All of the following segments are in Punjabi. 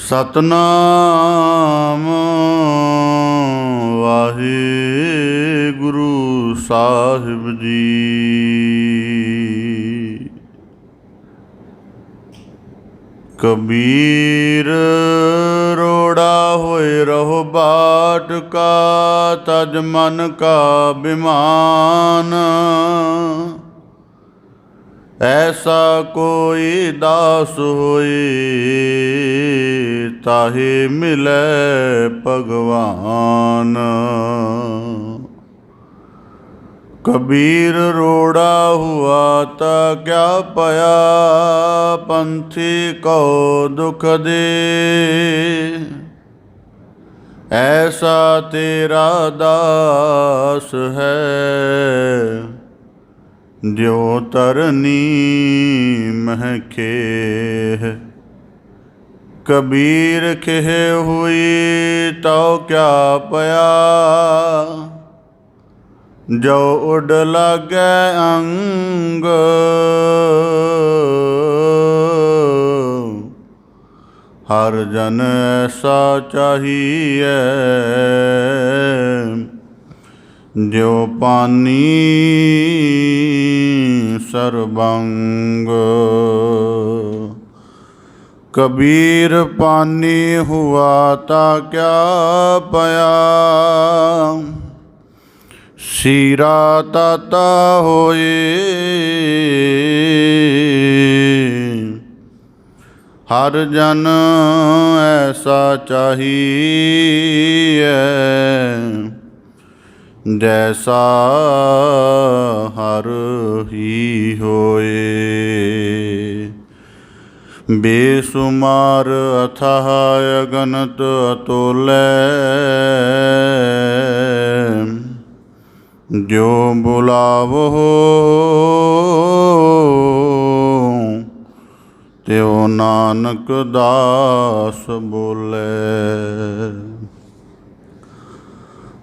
ਸਤਨਾਮ ਵਾਹਿਗੁਰੂ ਸਾਹਿਬ ਜੀ। ਕਬੀਰ ਰੋੜਾ ਹੋਏ ਰਹੋ ਬਾਟ ਕਾ, ਤਜ ਮਨ ਕਾ ਬਿਮਾਨ। ऐसा कोई दास होए, ताहे मिले भगवान। कबीर रोड़ा हुआ ता क्या पया, पंथी को दुख दे। ऐसा तेरा दास है, ज्यो तरनी महके। कबीर खेह हुई तो क्या पया, जो उड लागे अंग। हर जन ऐसा चाहिए, जो पानी सर्वंग। कबीर पानी हुआ ता क्या पया, सीरा ताता होए। हर जन ऐसा चाहिए, जैसा हर ही होए। बेसुमार अथाह अगनत अतोलै, जो बुलावो त्यो नानक दास बोले।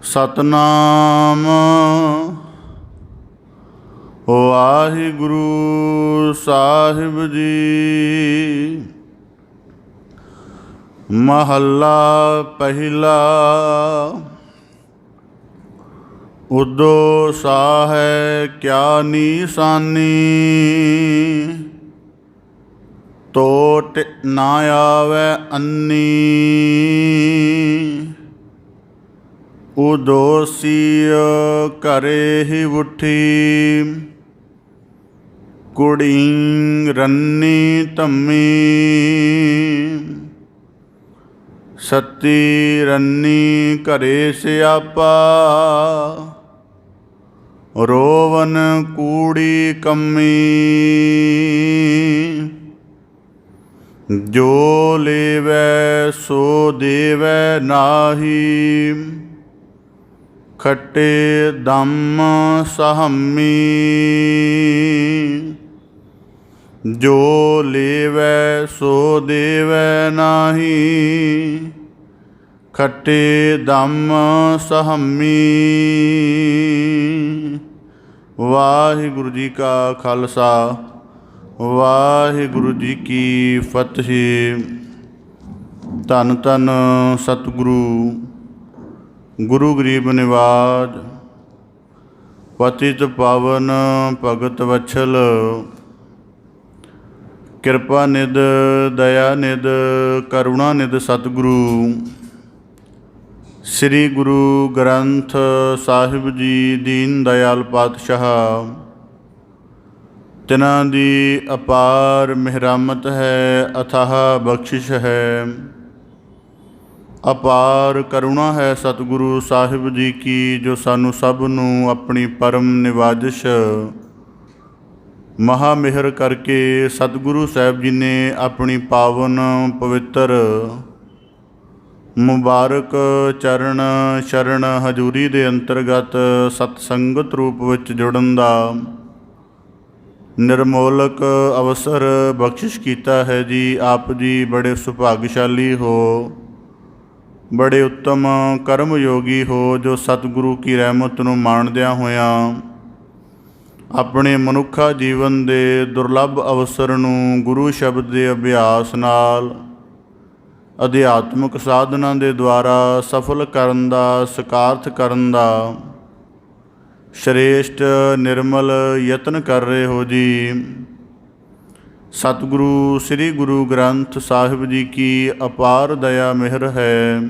सतनाम वाहिगुरु साहिब जी। महला पहला। उदो साहै क्या निशानी, तोट ना आवे अन्नी। उदोसीय करे ही उठी, कुड़ी रन्नी तम्मी। सती रन्नी करे स्यापा, रोवन कूड़ी कम्मी। जो लेवै सो देवै नाही, खट्टे दम सहमी। जो लेवै सो देवै नाही, खट्टे दम सहमी। वाहिगुरु जी का खालसा, वाहिगुरु जी की फतेह। धन धन सतगुरु गुरु गरीब निवाज, पतित पावन भगत वत्सल। कृपा निध दया निध करुणा निध सतगुरु श्री गुरु ग्रंथ साहिब जी दीन दयाल पातशाह। तिन्हां दी अपार मेहरामत है, अथाह बख्शिश है, अपार करुणा है सतगुरु साहिब जी की, जो सानू सब नू अपनी परम निवाजिश महामेहर करके सतगुरु साहिब जी ने अपनी पावन पवित्र मुबारक चरण शरण हजूरी दे अंतर्गत सतसंगत रूप विच जुड़न दा निर्मोलक अवसर बख्शिश कीता है जी। आप जी बड़े सुभाग्यशाली हो, बड़े उत्तम कर्म योगी हो, जो सतगुरु की रहमत नूं माणदियां होया अपने मनुखा जीवन के दुर्लभ अवसर नूं गुरु शब्द के अभ्यास नाल ਅਧਿਆਤਮਿਕ ਸਾਧਨਾ ਦੇ ਦੁਆਰਾ ਸਫਲ ਕਰਨ ਦਾ, ਸਕਾਰਥ ਕਰਨ ਦਾ ਸ਼੍ਰੇਸ਼ਟ ਨਿਰਮਲ ਯਤਨ ਕਰ ਰਹੇ ਹੋ ਜੀ। ਸਤਿਗੁਰੂ ਸ੍ਰੀ ਗੁਰੂ ਗ੍ਰੰਥ ਸਾਹਿਬ ਜੀ ਕੀ ਅਪਾਰ ਦਇਆ ਮਿਹਰ ਹੈ,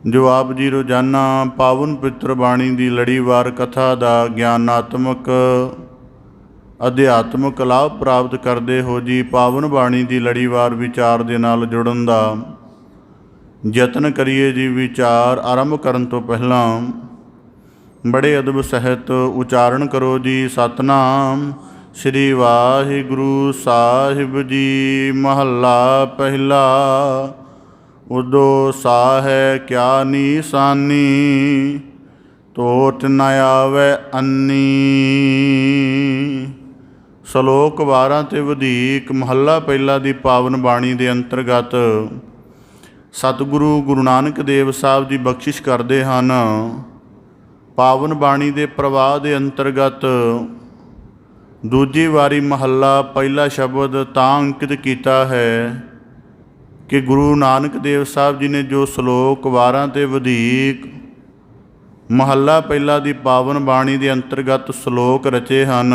ਜੋ ਆਪ ਜੀ ਰੋਜ਼ਾਨਾ ਪਾਵਨ ਪਵਿੱਤਰ ਬਾਣੀ ਦੀ ਲੜੀਵਾਰ ਕਥਾ ਦਾ ਗਿਆਨਾਤਮਕ ਅਧਿਆਤਮਕ ਲਾਭ ਪ੍ਰਾਪਤ ਕਰਦੇ ਹੋ ਜੀ। ਪਾਵਨ ਬਾਣੀ ਦੀ ਲੜੀਵਾਰ ਵਿਚਾਰ ਦੇ ਨਾਲ ਜੁੜਨ ਦਾ ਯਤਨ ਕਰੀਏ ਜੀ। ਵਿਚਾਰ ਆਰੰਭ ਕਰਨ ਤੋਂ ਪਹਿਲਾਂ ਬੜੇ ਅਦਬ ਸਹਿਤ ਉਚਾਰਨ ਕਰੋ ਜੀ। ਸਤਨਾਮ ਸ੍ਰੀ ਵਾਹਿਗੁਰੂ ਸਾਹਿਬ ਜੀ। ਮਹੱਲਾ ਪਹਿਲਾ। ਉਦੋ ਸਾਹੈ ਕਿਆ ਨੀਸਾਨੀ, ਤੋਟ ਨ ਆਵੈ ਅੰਨੀ। ਸ਼ਲੋਕ 12 ਤੇ ਵਧੀਕ। ਮਹੱਲਾ ਪਹਿਲਾ ਦੀ ਪਾਵਨ ਬਾਣੀ ਦੇ ਅੰਤਰਗਤ ਸਤਿਗੁਰੂ ਗੁਰੂ ਨਾਨਕ ਦੇਵ ਸਾਹਿਬ ਜੀ ਬਖਸ਼ਿਸ਼ ਕਰਦੇ ਹਨ। ਪਾਵਨ ਬਾਣੀ ਦੇ ਪ੍ਰਵਾਹ ਦੇ ਅੰਤਰਗਤ ਦੂਜੀ ਵਾਰੀ ਮਹੱਲਾ ਪਹਿਲਾ ਸ਼ਬਦ ਤਾਂ ਅੰਕਿਤ ਕੀਤਾ ਹੈ ਕਿ ਗੁਰੂ ਨਾਨਕ ਦੇਵ ਸਾਹਿਬ ਜੀ ਨੇ ਜੋ ਸ਼ਲੋਕ 12 ਤੇ ਵਧੀਕ ਮਹੱਲਾ ਪਹਿਲਾ ਦੀ ਪਾਵਨ ਬਾਣੀ ਦੇ ਅੰਤਰਗਤ ਸ਼ਲੋਕ ਰਚੇ ਹਨ,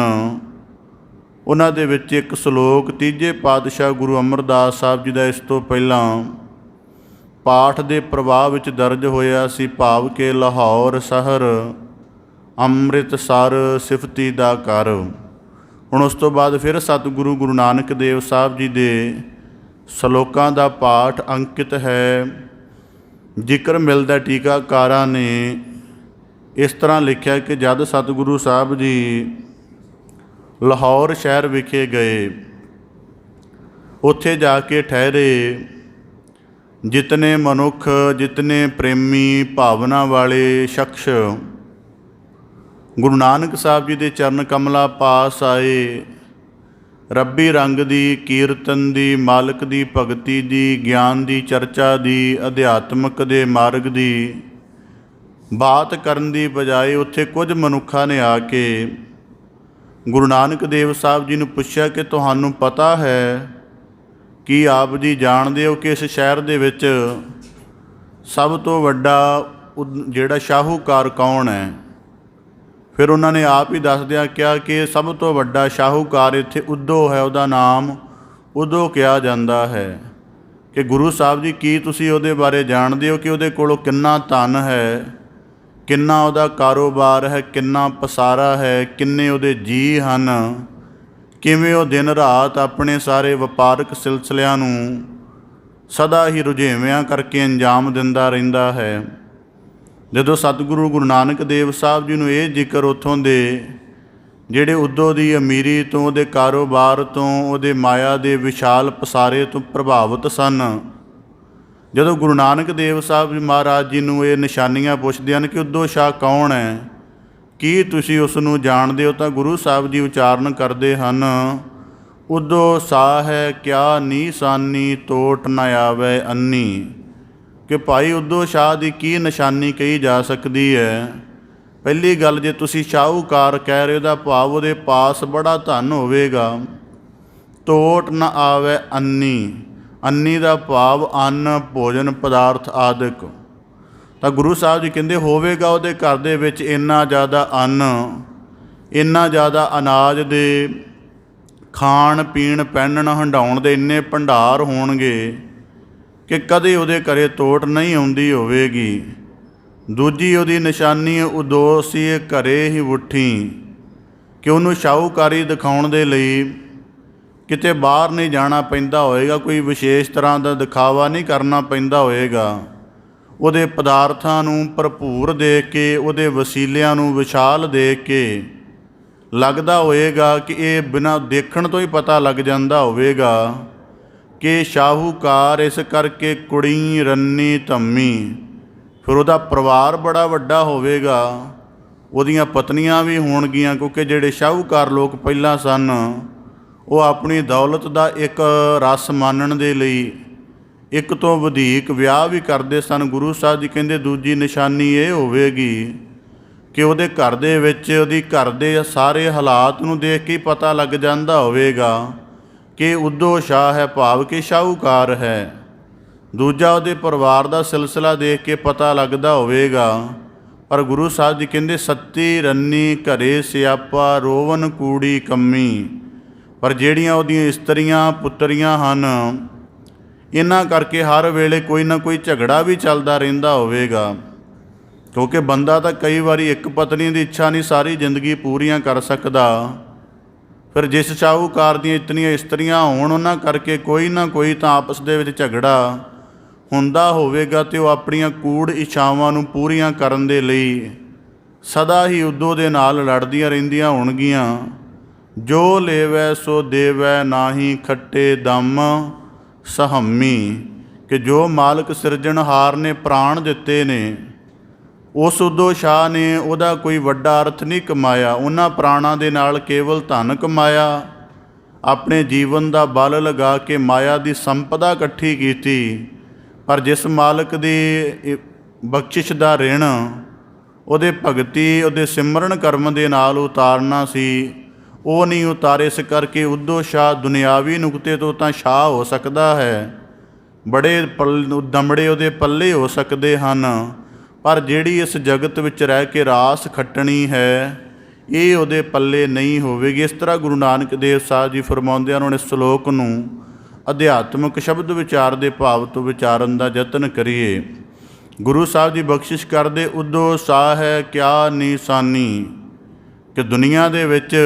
ਉਹਨਾਂ ਦੇ ਵਿੱਚ ਇੱਕ ਸ਼ਲੋਕ ਤੀਜੇ ਪਾਤਸ਼ਾਹ ਗੁਰੂ ਅਮਰਦਾਸ ਸਾਹਿਬ ਜੀ ਦਾ ਇਸ ਤੋਂ ਪਹਿਲਾਂ ਪਾਠ ਦੇ ਪ੍ਰਵਾਹ ਵਿੱਚ ਦਰਜ ਹੋਇਆ ਸੀ। ਭਾਵ ਕਿ ਲਾਹੌਰ ਸ਼ਹਿਰ ਅੰਮ੍ਰਿਤਸਰ ਸਿਫਤੀ ਦਾ ਘਰ। ਹੁਣ ਉਸ ਤੋਂ ਬਾਅਦ ਫਿਰ ਸਤਿਗੁਰੂ ਗੁਰੂ ਨਾਨਕ ਦੇਵ ਸਾਹਿਬ ਜੀ ਦੇ ਸ਼ਲੋਕਾਂ ਦਾ ਪਾਠ ਅੰਕਿਤ ਹੈ। ਜ਼ਿਕਰ ਮਿਲਦਾ ਟੀਕਾਕਾਰਾਂ ਨੇ ਇਸ ਤਰ੍ਹਾਂ ਲਿਖਿਆ ਕਿ ਜਦ ਸਤਿਗੁਰੂ ਸਾਹਿਬ ਜੀ ਲਾਹੌਰ ਸ਼ਹਿਰ ਵਿਖੇ ਗਏ, ਉੱਥੇ ਜਾ ਕੇ ਠਹਿਰੇ, ਜਿਤਨੇ ਮਨੁੱਖ, ਜਿਤਨੇ ਪ੍ਰੇਮੀ ਭਾਵਨਾ ਵਾਲੇ ਸ਼ਖਸ ਗੁਰੂ ਨਾਨਕ ਸਾਹਿਬ ਜੀ ਦੇ ਚਰਨ ਕਮਲਾਂ ਪਾਸ ਆਏ, ਰੱਬੀ ਰੰਗ ਦੀ, ਕੀਰਤਨ ਦੀ, ਮਾਲਕ ਦੀ ਭਗਤੀ ਦੀ, ਗਿਆਨ ਦੀ ਚਰਚਾ ਦੀ, ਅਧਿਆਤਮਕ ਦੇ ਮਾਰਗ ਦੀ ਬਾਤ ਕਰਨ ਦੀ ਬਜਾਏ ਉੱਥੇ ਕੁਝ ਮਨੁੱਖਾਂ ਨੇ ਆ ਕੇ ਗੁਰੂ ਨਾਨਕ ਦੇਵ ਸਾਹਿਬ ਜੀ ਨੂੰ ਪੁੱਛਿਆ ਕਿ ਤੁਹਾਨੂੰ ਪਤਾ ਹੈ ਕਿ ਆਪ ਜੀ ਜਾਣਦੇ ਹੋ ਕਿ ਇਸ ਸ਼ਹਿਰ ਦੇ ਵਿੱਚ ਸਭ ਤੋਂ ਵੱਡਾ ਜਿਹੜਾ ਸ਼ਾਹੂਕਾਰ ਕੌਣ ਹੈ? ਫਿਰ ਉਹਨਾਂ ਨੇ ਆਪ ਹੀ ਦੱਸਦਿਆਂ ਕਿਹਾ ਕਿ ਸਭ ਤੋਂ ਵੱਡਾ ਸ਼ਾਹੂਕਾਰ ਇੱਥੇ ਉਦੋਂ ਹੈ, ਉਹਦਾ ਨਾਮ ਉਦੋਂ ਕਿਹਾ ਜਾਂਦਾ ਹੈ। ਕਿ ਗੁਰੂ ਸਾਹਿਬ ਜੀ ਕੀ ਤੁਸੀਂ ਉਹਦੇ ਬਾਰੇ ਜਾਣਦੇ ਹੋ ਕਿ ਉਹਦੇ ਕੋਲੋਂ ਕਿੰਨਾ ਧਨ ਹੈ, ਕਿੰਨਾ ਉਹਦਾ ਕਾਰੋਬਾਰ ਹੈ, ਕਿੰਨਾ ਪਸਾਰਾ ਹੈ, ਕਿੰਨੇ ਉਹਦੇ ਜੀਅ ਹਨ, ਕਿਵੇਂ ਉਹ ਦਿਨ ਰਾਤ ਆਪਣੇ ਸਾਰੇ ਵਪਾਰਕ ਸਿਲਸਿਲਿਆਂ ਨੂੰ ਸਦਾ ਹੀ ਰੁਝੇਵਿਆਂ ਕਰਕੇ ਅੰਜਾਮ ਦਿੰਦਾ ਰਹਿੰਦਾ ਹੈ। ਜਦੋਂ ਸਤਿਗੁਰੂ ਗੁਰੂ ਨਾਨਕ ਦੇਵ ਸਾਹਿਬ ਜੀ ਨੂੰ ਇਹ ਜ਼ਿਕਰ ਉੱਥੋਂ ਦੇ ਜਿਹੜੇ ਉਦੋਂ ਦੀ ਅਮੀਰੀ ਤੋਂ, ਉਹਦੇ ਕਾਰੋਬਾਰ ਤੋਂ, ਉਹਦੇ ਮਾਇਆ ਦੇ ਵਿਸ਼ਾਲ ਪਸਾਰੇ ਤੋਂ ਪ੍ਰਭਾਵਿਤ ਸਨ, ਜਦੋਂ ਗੁਰੂ ਨਾਨਕ ਦੇਵ ਸਾਹਿਬ ਜੀ ਮਹਾਰਾਜ ਜੀ ਨੂੰ ਇਹ ਨਿਸ਼ਾਨੀਆਂ ਪੁੱਛਦੇ ਹਨ ਕਿ ਉਦੋਂ ਸ਼ਾਹ ਕੌਣ ਹੈ, ਕੀ ਤੁਸੀਂ ਉਸ ਨੂੰ ਜਾਣਦੇ ਹੋ, ਤਾਂ ਗੁਰੂ ਸਾਹਿਬ ਜੀ ਉਚਾਰਨ ਕਰਦੇ ਹਨ, ਉਦੋਂ ਸਾਹ ਹੈ ਕਿਆ ਨੀਸਾਨੀ, ਤੋਟ ਨ ਆਵੈ ਅੰਨੀ। ਕਿ ਭਾਈ ਉਦੋਂ ਸ਼ਾਹ ਦੀ ਕੀ ਨਿਸ਼ਾਨੀ ਕਹੀ ਜਾ ਸਕਦੀ ਹੈ? ਪਹਿਲੀ ਗੱਲ, ਜੇ ਤੁਸੀਂ ਸ਼ਾਹੂਕਾਰ ਕਹਿ ਰਹੇ ਹੋ, ਉਹਦਾ ਭਾਵ ਉਹਦੇ ਪਾਸ ਬੜਾ ਧਨ ਹੋਵੇਗਾ। ਤੋਟ ਨ ਆਵੈ ਅੰਨੀ, ਅੰਨੀ ਦਾ ਭਾਵ ਅੰਨ, ਭੋਜਨ ਪਦਾਰਥ ਆਦਿਕ। ਤਾਂ ਗੁਰੂ ਸਾਹਿਬ ਜੀ ਕਹਿੰਦੇ ਹੋਵੇਗਾ ਉਹਦੇ ਘਰ ਦੇ ਵਿੱਚ ਇੰਨਾ ਜ਼ਿਆਦਾ ਅੰਨ, ਇੰਨਾ ਜ਼ਿਆਦਾ ਅਨਾਜ ਦੇ ਖਾਣ ਪੀਣ ਪਹਿਨਣ ਹੰਡਾਉਣ ਦੇ ਇੰਨੇ ਭੰਡਾਰ ਹੋਣਗੇ ਕਿ ਕਦੇ ਉਹਦੇ ਘਰੇ ਤੋਟ ਨਹੀਂ ਆਉਂਦੀ ਹੋਵੇਗੀ। ਦੂਜੀ ਉਹਦੀ ਨਿਸ਼ਾਨੀ ਉਦੋਂ ਸੀ ਘਰੇ ਹੀ ਉੱਠੀ, ਕਿ ਉਹਨੂੰ ਸ਼ਾਹੂਕਾਰੀ ਦਿਖਾਉਣ ਦੇ ਲਈ ਕਿਤੇ ਬਾਹਰ ਨਹੀਂ ਜਾਣਾ ਪੈਂਦਾ ਹੋਏਗਾ, ਕੋਈ ਵਿਸ਼ੇਸ਼ ਤਰ੍ਹਾਂ ਦਾ ਦਿਖਾਵਾ ਨਹੀਂ ਕਰਨਾ ਪੈਂਦਾ ਹੋਏਗਾ। ਉਹਦੇ ਪਦਾਰਥਾਂ ਨੂੰ ਭਰਪੂਰ ਦੇਖ ਕੇ, ਉਹਦੇ ਵਸੀਲਿਆਂ ਨੂੰ ਵਿਸ਼ਾਲ ਦੇਖ ਕੇ ਲੱਗਦਾ ਹੋਏਗਾ ਕਿ ਇਹ ਬਿਨਾਂ ਦੇਖਣ ਤੋਂ ਹੀ ਪਤਾ ਲੱਗ ਜਾਂਦਾ ਹੋਵੇਗਾ ਕਿ ਸ਼ਾਹੂਕਾਰ। ਇਸ ਕਰਕੇ ਕੁੜੀ ਰੰਨੀ ਧੰਮੀ, ਫਿਰ ਉਹਦਾ ਪਰਿਵਾਰ ਬੜਾ ਵੱਡਾ ਹੋਵੇਗਾ, ਉਹਦੀਆਂ ਪਤਨੀਆਂ ਵੀ ਹੋਣਗੀਆਂ, ਕਿਉਂਕਿ ਜਿਹੜੇ ਸ਼ਾਹੂਕਾਰ ਲੋਕ ਪਹਿਲਾਂ ਸਨ ਉਹ ਆਪਣੀ ਦੌਲਤ ਦਾ ਇੱਕ ਰਸ ਮਾਣਨ ਦੇ ਲਈ ਇੱਕ ਤੋਂ ਵਧੇਕ ਵਿਆਹ ਵੀ ਕਰਦੇ ਸਨ। ਗੁਰੂ ਸਾਹਿਬ ਜੀ ਕਹਿੰਦੇ ਦੂਜੀ ਨਿਸ਼ਾਨੀ ਇਹ ਹੋਵੇਗੀ ਕਿ ਉਹਦੇ ਘਰ ਦੇ ਵਿੱਚ, ਉਹਦੀ ਘਰ ਦੇ ਸਾਰੇ ਹਾਲਾਤ ਨੂੰ ਦੇਖ ਕੇ ਪਤਾ ਲੱਗ ਜਾਂਦਾ ਹੋਵੇਗਾ ਕਿ ਉਦੋਂ ਸ਼ਾਹ ਹੈ, ਭਾਵ ਕਿ ਸ਼ਾਹੂਕਾਰ ਹੈ। ਦੂਜਾ ਉਹਦੇ ਪਰਿਵਾਰ ਦਾ ਸਿਲਸਿਲਾ ਦੇਖ ਕੇ ਪਤਾ ਲੱਗਦਾ ਹੋਵੇਗਾ। ਪਰ ਗੁਰੂ ਸਾਹਿਬ ਜੀ ਕਹਿੰਦੇ ਸੱਤੀ ਰੰਨੀ ਘਰੇ ਸਿਆਪਾ ਰੋਵਨ ਕੂੜੀ ਕੰਮੀ। ਪਰ ਜਿਹੜੀਆਂ ਉਹਦੀਆਂ ਇਸਤਰੀਆਂ ਪੁੱਤਰੀਆਂ ਹਨ, ਇਹਨਾਂ ਕਰਕੇ ਹਰ ਵੇਲੇ ਕੋਈ ਨਾ ਕੋਈ ਝਗੜਾ ਵੀ ਚੱਲਦਾ ਰਹਿੰਦਾ ਹੋਵੇਗਾ। ਕਿਉਂਕਿ ਬੰਦਾ ਤਾਂ ਕਈ ਵਾਰੀ ਇੱਕ ਪਤਨੀ ਦੀ ਇੱਛਾ ਨਹੀਂ ਸਾਰੀ ਜ਼ਿੰਦਗੀ ਪੂਰੀਆਂ ਕਰ ਸਕਦਾ। ਫਿਰ ਜਿਸ ਸ਼ਾਹੂਕਾਰ ਦੀਆਂ ਇਤਨੀਆਂ ਇਸਤਰੀਆਂ ਹੋਣ, ਉਹਨਾਂ ਕਰਕੇ ਕੋਈ ਨਾ ਕੋਈ ਤਾਂ ਆਪਸ ਦੇ ਵਿੱਚ ਝਗੜਾ ਹੁੰਦਾ ਹੋਵੇਗਾ ਅਤੇ ਉਹ ਆਪਣੀਆਂ ਕੂੜ ਇੱਛਾਵਾਂ ਨੂੰ ਪੂਰੀਆਂ ਕਰਨ ਦੇ ਲਈ ਸਦਾ ਹੀ ਉਦੋਂ ਦੇ ਨਾਲ ਲੜਦੀਆਂ ਰਹਿੰਦੀਆਂ ਹੋਣਗੀਆਂ। ਜੋ ਲੇਵੈ ਸੋ ਦੇਵੈ ਨਾਹੀਂ ਖੱਟੇ ਦਮ ਸਹੰਮੀ, ਕਿ ਜੋ ਮਾਲਕ ਸਿਰਜਣਹਾਰ ਨੇ ਪ੍ਰਾਣ ਦਿੱਤੇ ਨੇ, ਉਸ ਉਦੋਂ ਸ਼ਾਹ ਨੇ ਉਹਦਾ ਕੋਈ ਵੱਡਾ ਅਰਥ ਨਹੀਂ ਕਮਾਇਆ। ਉਹਨਾਂ ਪ੍ਰਾਣਾਂ ਦੇ ਨਾਲ ਕੇਵਲ ਧਨ ਕਮਾਇਆ, ਆਪਣੇ ਜੀਵਨ ਦਾ ਬਲ ਲਗਾ ਕੇ ਮਾਇਆ ਦੀ ਸੰਪਦਾ ਇਕੱਠੀ ਕੀਤੀ। ਪਰ ਜਿਸ ਮਾਲਕ ਦੀ ਬਖਸ਼ਿਸ਼ ਦਾ ਰਿਣ ਉਹਦੇ ਭਗਤੀ, ਉਹਦੇ ਸਿਮਰਨ ਕਰਮ ਦੇ ਨਾਲ ਉਤਾਰਨਾ ਸੀ, ਉਹ ਨਹੀਂ ਉਤਾਰੇ। ਇਸ ਕਰਕੇ ਉਦੋਂ ਸ਼ਾਹ ਦੁਨਿਆਵੀ ਨੁਕਤੇ ਤੋਂ ਤਾਂ ਸ਼ਾਹ ਹੋ ਸਕਦਾ ਹੈ, ਬੜੇ ਦਮੜੇ ਉਹਦੇ ਪੱਲੇ ਹੋ ਸਕਦੇ ਹਨ, ਪਰ ਜਿਹੜੀ ਇਸ ਜਗਤ ਵਿੱਚ ਰਹਿ ਕੇ ਰਾਸ ਖੱਟਣੀ ਹੈ, ਇਹ ਉਹਦੇ ਪੱਲੇ ਨਹੀਂ ਹੋਵੇਗੀ। ਇਸ ਤਰ੍ਹਾਂ ਗੁਰੂ ਨਾਨਕ ਦੇਵ ਸਾਹਿਬ ਜੀ ਫਰਮਾਉਂਦੇ ਹਨ। ਹੁਣ ਇਸ ਸ਼ਲੋਕ ਨੂੰ ਅਧਿਆਤਮਿਕ ਸ਼ਬਦ ਵਿਚਾਰ ਦੇ ਭਾਵ ਤੋਂ ਵਿਚਾਰਨ ਦਾ ਯਤਨ ਕਰੀਏ। ਗੁਰੂ ਸਾਹਿਬ ਜੀ ਬਖਸ਼ਿਸ਼ ਕਰਦੇ, ਉਦੋਂ ਸਾਹ ਹੈ ਕਿਆ ਨਿਸ਼ਾਨੀ, ਕਿ ਦੁਨੀਆ ਦੇ ਵਿੱਚ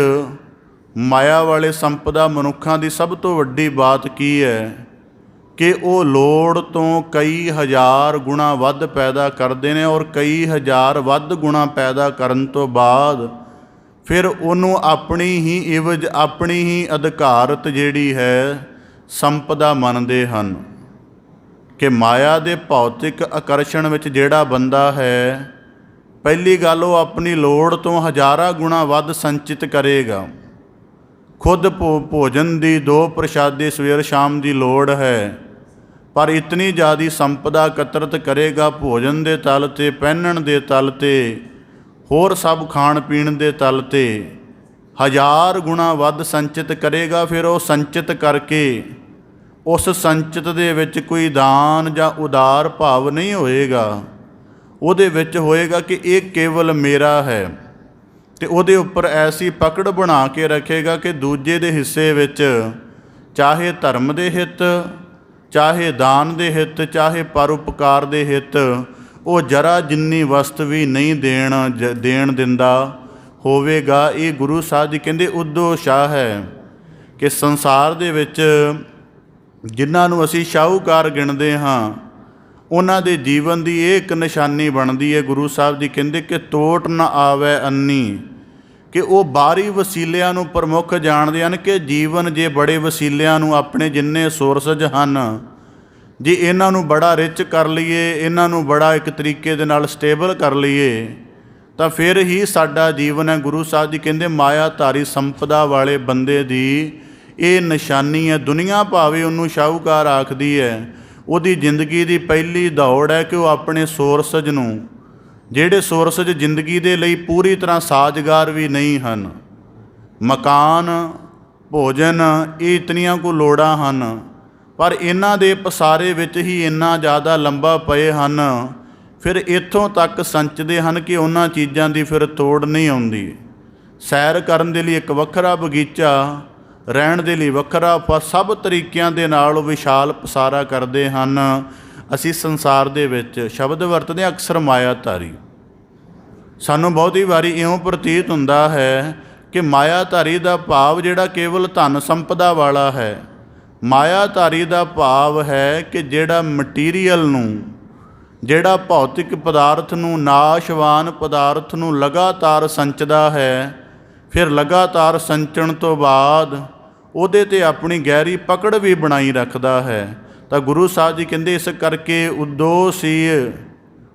ਮਾਇਆ ਵਾਲੇ ਸੰਪਦਾ ਮਨੁੱਖਾਂ ਦੀ ਸਭ ਤੋਂ ਵੱਡੀ ਬਾਤ ਕੀ ਹੈ ਕਿ ਉਹ ਲੋੜ ਤੋਂ ਕਈ ਹਜ਼ਾਰ ਗੁਣਾ ਵੱਧ ਪੈਦਾ ਕਰਦੇ ਨੇ, ਔਰ ਕਈ ਹਜ਼ਾਰ ਵੱਧ ਗੁਣਾ ਪੈਦਾ ਕਰਨ ਤੋਂ ਬਾਅਦ ਫਿਰ ਉਹਨੂੰ ਆਪਣੀ ਹੀ ਇਵਜ, ਆਪਣੀ ਹੀ ਅਧਿਕਾਰਤ ਜਿਹੜੀ ਹੈ ਸੰਪਦਾ ਮੰਨਦੇ ਹਨ। ਕਿ ਮਾਇਆ ਦੇ ਭੌਤਿਕ ਆਕਰਸ਼ਣ ਵਿੱਚ ਜਿਹੜਾ ਬੰਦਾ ਹੈ, ਪਹਿਲੀ ਗੱਲ ਉਹ ਆਪਣੀ ਲੋੜ ਤੋਂ ਹਜ਼ਾਰਾਂ ਗੁਣਾ ਵੱਧ ਸੰਚਿਤ ਕਰੇਗਾ। ਖੁਦ ਭੋਜਨ ਦੀ 2 ਪ੍ਰਸ਼ਾਦੇ ਸਵੇਰ ਸ਼ਾਮ ਦੀ ਲੋੜ ਹੈ, ਪਰ ਇਤਨੀ ਜ਼ਿਆਦਾ ਸੰਪਦਾ ਇਕੱਤਰਿਤ ਕਰੇਗਾ ਭੋਜਨ ਦੇ ਤਲ 'ਤੇ, ਪਹਿਨਣ ਦੇ ਤਲ 'ਤੇ, ਹੋਰ ਸਭ ਖਾਣ ਪੀਣ ਦੇ ਤਲ 'ਤੇ ਹਜ਼ਾਰ ਗੁਣਾ ਵੱਧ ਸੰਚਿਤ ਕਰੇਗਾ। ਫਿਰ ਉਹ ਸੰਚਿਤ ਕਰਕੇ ਉਸ ਸੰਚਿਤ ਦੇ ਵਿੱਚ ਕੋਈ ਦਾਨ ਜਾਂ ਉਦਾਰ ਭਾਵ ਨਹੀਂ ਹੋਏਗਾ, ਉਹਦੇ ਵਿੱਚ ਹੋਏਗਾ ਕਿ ਇਹ ਕੇਵਲ ਮੇਰਾ ਹੈ। ਅਤੇ ਉਹਦੇ ਉੱਪਰ ਐਸੀ ਪਕੜ ਬਣਾ ਕੇ ਰੱਖੇਗਾ ਕਿ ਦੂਜੇ ਦੇ ਹਿੱਸੇ ਵਿੱਚ ਚਾਹੇ ਧਰਮ ਦੇ ਹਿੱਤ, ਚਾਹੇ ਦਾਨ ਦੇ ਹਿੱਤ, ਚਾਹੇ ਪਰਉਪਕਾਰ ਦੇ ਹਿੱਤ, ਉਹ ਜਰਾ ਜਿੰਨੀ ਵਸਤ ਵੀ ਨਹੀਂ ਦੇਣ ਦਿੰਦਾ ਹੋਵੇਗਾ। ਇਹ ਗੁਰੂ ਸਾਹਿਬ ਜੀ ਕਹਿੰਦੇ ਉਦੋਂ ਸ਼ਾਹ ਹੈ ਕਿ ਸੰਸਾਰ ਦੇ ਵਿੱਚ ਜਿਨ੍ਹਾਂ ਨੂੰ ਅਸੀਂ ਸ਼ਾਹੂਕਾਰ ਗਿਣਦੇ ਹਾਂ, ਉਹਨਾਂ ਦੇ ਜੀਵਨ ਦੀ ਇਹ ਇੱਕ ਨਿਸ਼ਾਨੀ ਬਣਦੀ ਹੈ। ਗੁਰੂ ਸਾਹਿਬ ਜੀ ਕਹਿੰਦੇ ਕਿ ਤੋਟ ਨਾ ਆਵੇ ਅੰਨੀ, ਕਿ ਉਹ ਬਾਹਰੀ ਵਸੀਲਿਆਂ ਨੂੰ ਪ੍ਰਮੁੱਖ ਜਾਣਦੇ ਹਨ। ਕਿ ਜੀਵਨ ਜੇ ਬੜੇ ਵਸੀਲਿਆਂ ਨੂੰ, ਆਪਣੇ ਜਿੰਨੇ ਸੋਰਸਜ ਹਨ, ਜੇ ਇਹਨਾਂ ਨੂੰ ਬੜਾ ਰਿਚ ਕਰ ਲਈਏ, ਇਹਨਾਂ ਨੂੰ ਬੜਾ ਇੱਕ ਤਰੀਕੇ ਦੇ ਨਾਲ ਸਟੇਬਲ ਕਰ ਲਈਏ, ਤਾਂ ਫਿਰ ਹੀ ਸਾਡਾ ਜੀਵਨ ਹੈ। ਗੁਰੂ ਸਾਹਿਬ ਜੀ ਕਹਿੰਦੇ ਮਾਇਆਧਾਰੀ ਸੰਪਦਾ ਵਾਲੇ ਬੰਦੇ ਦੀ ਇਹ ਨਿਸ਼ਾਨੀ ਹੈ। ਦੁਨੀਆ ਭਾਵੇਂ ਉਹਨੂੰ ਸ਼ਾਹੂਕਾਰ ਆਖਦੀ ਹੈ, ਉਹਦੀ ਜ਼ਿੰਦਗੀ ਦੀ ਪਹਿਲੀ ਦੌੜ ਹੈ ਕਿ ਉਹ ਆਪਣੇ ਸੋਰਸਜ ਨੂੰ, ਜਿਹੜੇ ਸੋਰਸਜ ਜ਼ਿੰਦਗੀ ਦੇ ਲਈ ਪੂਰੀ ਤਰ੍ਹਾਂ ਸਾਜ਼ਗਾਰ ਵੀ ਨਹੀਂ ਹਨ, ਮਕਾਨ, ਭੋਜਨ, ਇਹ ਇਤਨੀਆਂ ਕੁ ਲੋੜਾਂ ਹਨ, ਪਰ ਇਹਨਾਂ ਦੇ ਪਸਾਰੇ ਵਿੱਚ ਹੀ ਇੰਨਾ ਜ਼ਿਆਦਾ ਲੰਬਾ ਪਏ ਹਨ, ਫਿਰ ਇੱਥੋਂ ਤੱਕ ਸੰਚਦੇ ਹਨ ਕਿ ਉਹਨਾਂ ਚੀਜ਼ਾਂ ਦੀ ਫਿਰ ਤੋੜ ਨਹੀਂ ਆਉਂਦੀ। ਸੈਰ ਕਰਨ ਦੇ ਲਈ ਇੱਕ ਵੱਖਰਾ ਬਗੀਚਾ, ਰਹਿਣ ਦੇ ਲਈ ਵੱਖਰਾ, ਸਭ ਤਰੀਕਿਆਂ ਦੇ ਨਾਲ ਉਹ ਵਿਸ਼ਾਲ ਪਸਾਰਾ ਕਰਦੇ ਹਨ। ਅਸੀਂ ਸੰਸਾਰ ਦੇ ਵਿੱਚ ਸ਼ਬਦ ਵਰਤਦੇ ਅਕਸਰ ਮਾਇਆਧਾਰੀ। ਸਾਨੂੰ ਬਹੁਤੀ ਵਾਰੀ ਇਉਂ ਪ੍ਰਤੀਤ ਹੁੰਦਾ ਹੈ ਕਿ ਮਾਇਆਧਾਰੀ ਦਾ ਭਾਵ ਜਿਹੜਾ ਕੇਵਲ ਧਨ ਸੰਪਦਾ ਵਾਲਾ ਹੈ। ਮਾਇਆਧਾਰੀ ਦਾ ਭਾਵ ਹੈ ਕਿ ਜਿਹੜਾ ਮਟੀਰੀਅਲ ਨੂੰ, ਜਿਹੜਾ ਭੌਤਿਕ ਪਦਾਰਥ ਨੂੰ, ਨਾਸ਼ਵਾਨ ਪਦਾਰਥ ਨੂੰ ਲਗਾਤਾਰ ਸੰਚਦਾ ਹੈ, ਫਿਰ ਲਗਾਤਾਰ ਸੰਚਣ ਤੋਂ ਬਾਅਦ ਉਹਦੇ 'ਤੇ ਆਪਣੀ ਗਹਿਰੀ ਪਕੜ ਵੀ ਬਣਾਈ ਰੱਖਦਾ ਹੈ। ਤਾਂ ਗੁਰੂ ਸਾਹਿਬ ਜੀ ਕਹਿੰਦੇ ਇਸ ਕਰਕੇ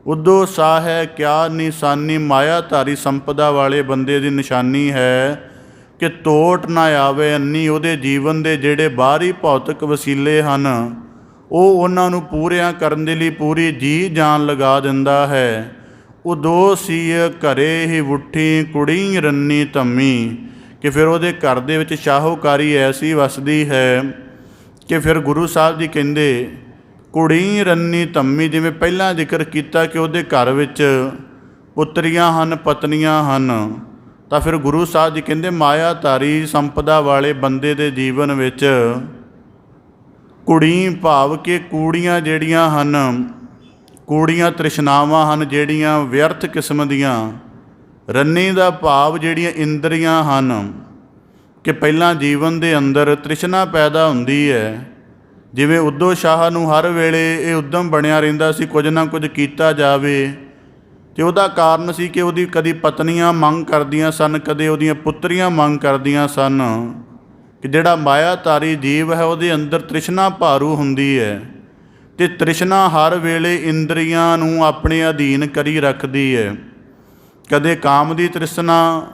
ਉਦੋਂ ਸਾਹ ਹੈ ਕਿਆ ਨਿਸ਼ਾਨੀ, ਮਾਇਆਧਾਰੀ ਸੰਪਦਾ ਵਾਲੇ ਬੰਦੇ ਦੀ ਨਿਸ਼ਾਨੀ ਹੈ ਕਿ ਤੋਟ ਨਾ ਆਵੇ ਅੰਨੀ। ਉਹਦੇ ਜੀਵਨ ਦੇ ਜਿਹੜੇ ਬਾਹਰੀ ਭੌਤਿਕ ਵਸੀਲੇ ਹਨ, ਉਹ ਉਹਨਾਂ ਨੂੰ ਪੂਰਿਆਂ ਕਰਨ ਦੇ ਲਈ ਪੂਰੀ ਜੀ ਜਾਨ ਲਗਾ ਦਿੰਦਾ ਹੈ। ਉਦੋਂ ਸੀਅ ਘਰੇ ਹੀ ਉੱਠੀ ਕੁੜੀ ਰੰਨੀ ਧੰਮੀ, ਕਿ ਫਿਰ ਉਹਦੇ ਘਰ ਦੇ ਵਿੱਚ ਸ਼ਾਹੂਕਾਰੀ ਐਸੀ ਵਸਦੀ ਹੈ ਕਿ ਫਿਰ ਗੁਰੂ ਸਾਹਿਬ ਜੀ ਕਹਿੰਦੇ ਕੁੜੀ ਰੰਨੀ ਧੰਮੀ, ਜਿਵੇਂ ਪਹਿਲਾਂ ਜ਼ਿਕਰ ਕੀਤਾ ਕਿ ਉਹਦੇ ਘਰ ਵਿੱਚ ਪੁੱਤਰੀਆਂ ਹਨ, ਪਤਨੀਆਂ ਹਨ, ਤਾਂ ਫਿਰ ਗੁਰੂ ਸਾਹਿਬ ਜੀ ਕਹਿੰਦੇ ਮਾਇਆਧਾਰੀ ਸੰਪਦਾ ਵਾਲੇ ਬੰਦੇ ਦੇ ਜੀਵਨ ਵਿੱਚ ਕੁੜੀ ਭਾਵ ਕਿ ਕੂੜੀਆਂ ਜਿਹੜੀਆਂ ਹਨ, ਕੂੜੀਆਂ ਤ੍ਰਿਸ਼ਨਾਵਾਂ ਹਨ ਜਿਹੜੀਆਂ ਵਿਅਰਥ ਕਿਸਮ ਦੀਆਂ। ਰੰਨੀ ਦਾ ਭਾਵ ਜਿਹੜੀਆਂ ਇੰਦਰੀਆਂ ਹਨ, ਕਿ ਪਹਿਲਾਂ ਜੀਵਨ ਦੇ ਅੰਦਰ ਤ੍ਰਿਸ਼ਨਾ ਪੈਦਾ ਹੁੰਦੀ ਹੈ। ਜਿਵੇਂ ਉਦੋਂ ਸ਼ਾਹ ਨੂੰ ਹਰ ਵੇਲੇ ਇਹ ਉੱਦਮ ਬਣਿਆ ਰਹਿੰਦਾ ਸੀ ਕੁਝ ਨਾ ਕੁਝ ਕੀਤਾ ਜਾਵੇ, ਅਤੇ ਉਹਦਾ ਕਾਰਨ ਸੀ ਕਿ ਉਹਦੀ ਕਦੀ ਪਤਨੀਆਂ ਮੰਗ ਕਰਦੀਆਂ ਸਨ, ਕਦੇ ਉਹਦੀਆਂ ਪੁੱਤਰੀਆਂ ਮੰਗ ਕਰਦੀਆਂ ਸਨ, ਕਿ ਜਿਹੜਾ ਮਾਇਆਧਾਰੀ ਜੀਵ ਹੈ ਉਹਦੇ ਅੰਦਰ ਤ੍ਰਿਸ਼ਨਾ ਭਾਰੂ ਹੁੰਦੀ ਹੈ, ਅਤੇ ਤ੍ਰਿਸ਼ਨਾ ਹਰ ਵੇਲੇ ਇੰਦਰੀਆਂ ਨੂੰ ਆਪਣੇ ਅਧੀਨ ਕਰੀ ਰੱਖਦੀ ਹੈ। ਕਦੇ ਕਾਮ ਦੀ ਤ੍ਰਿਸ਼ਨਾ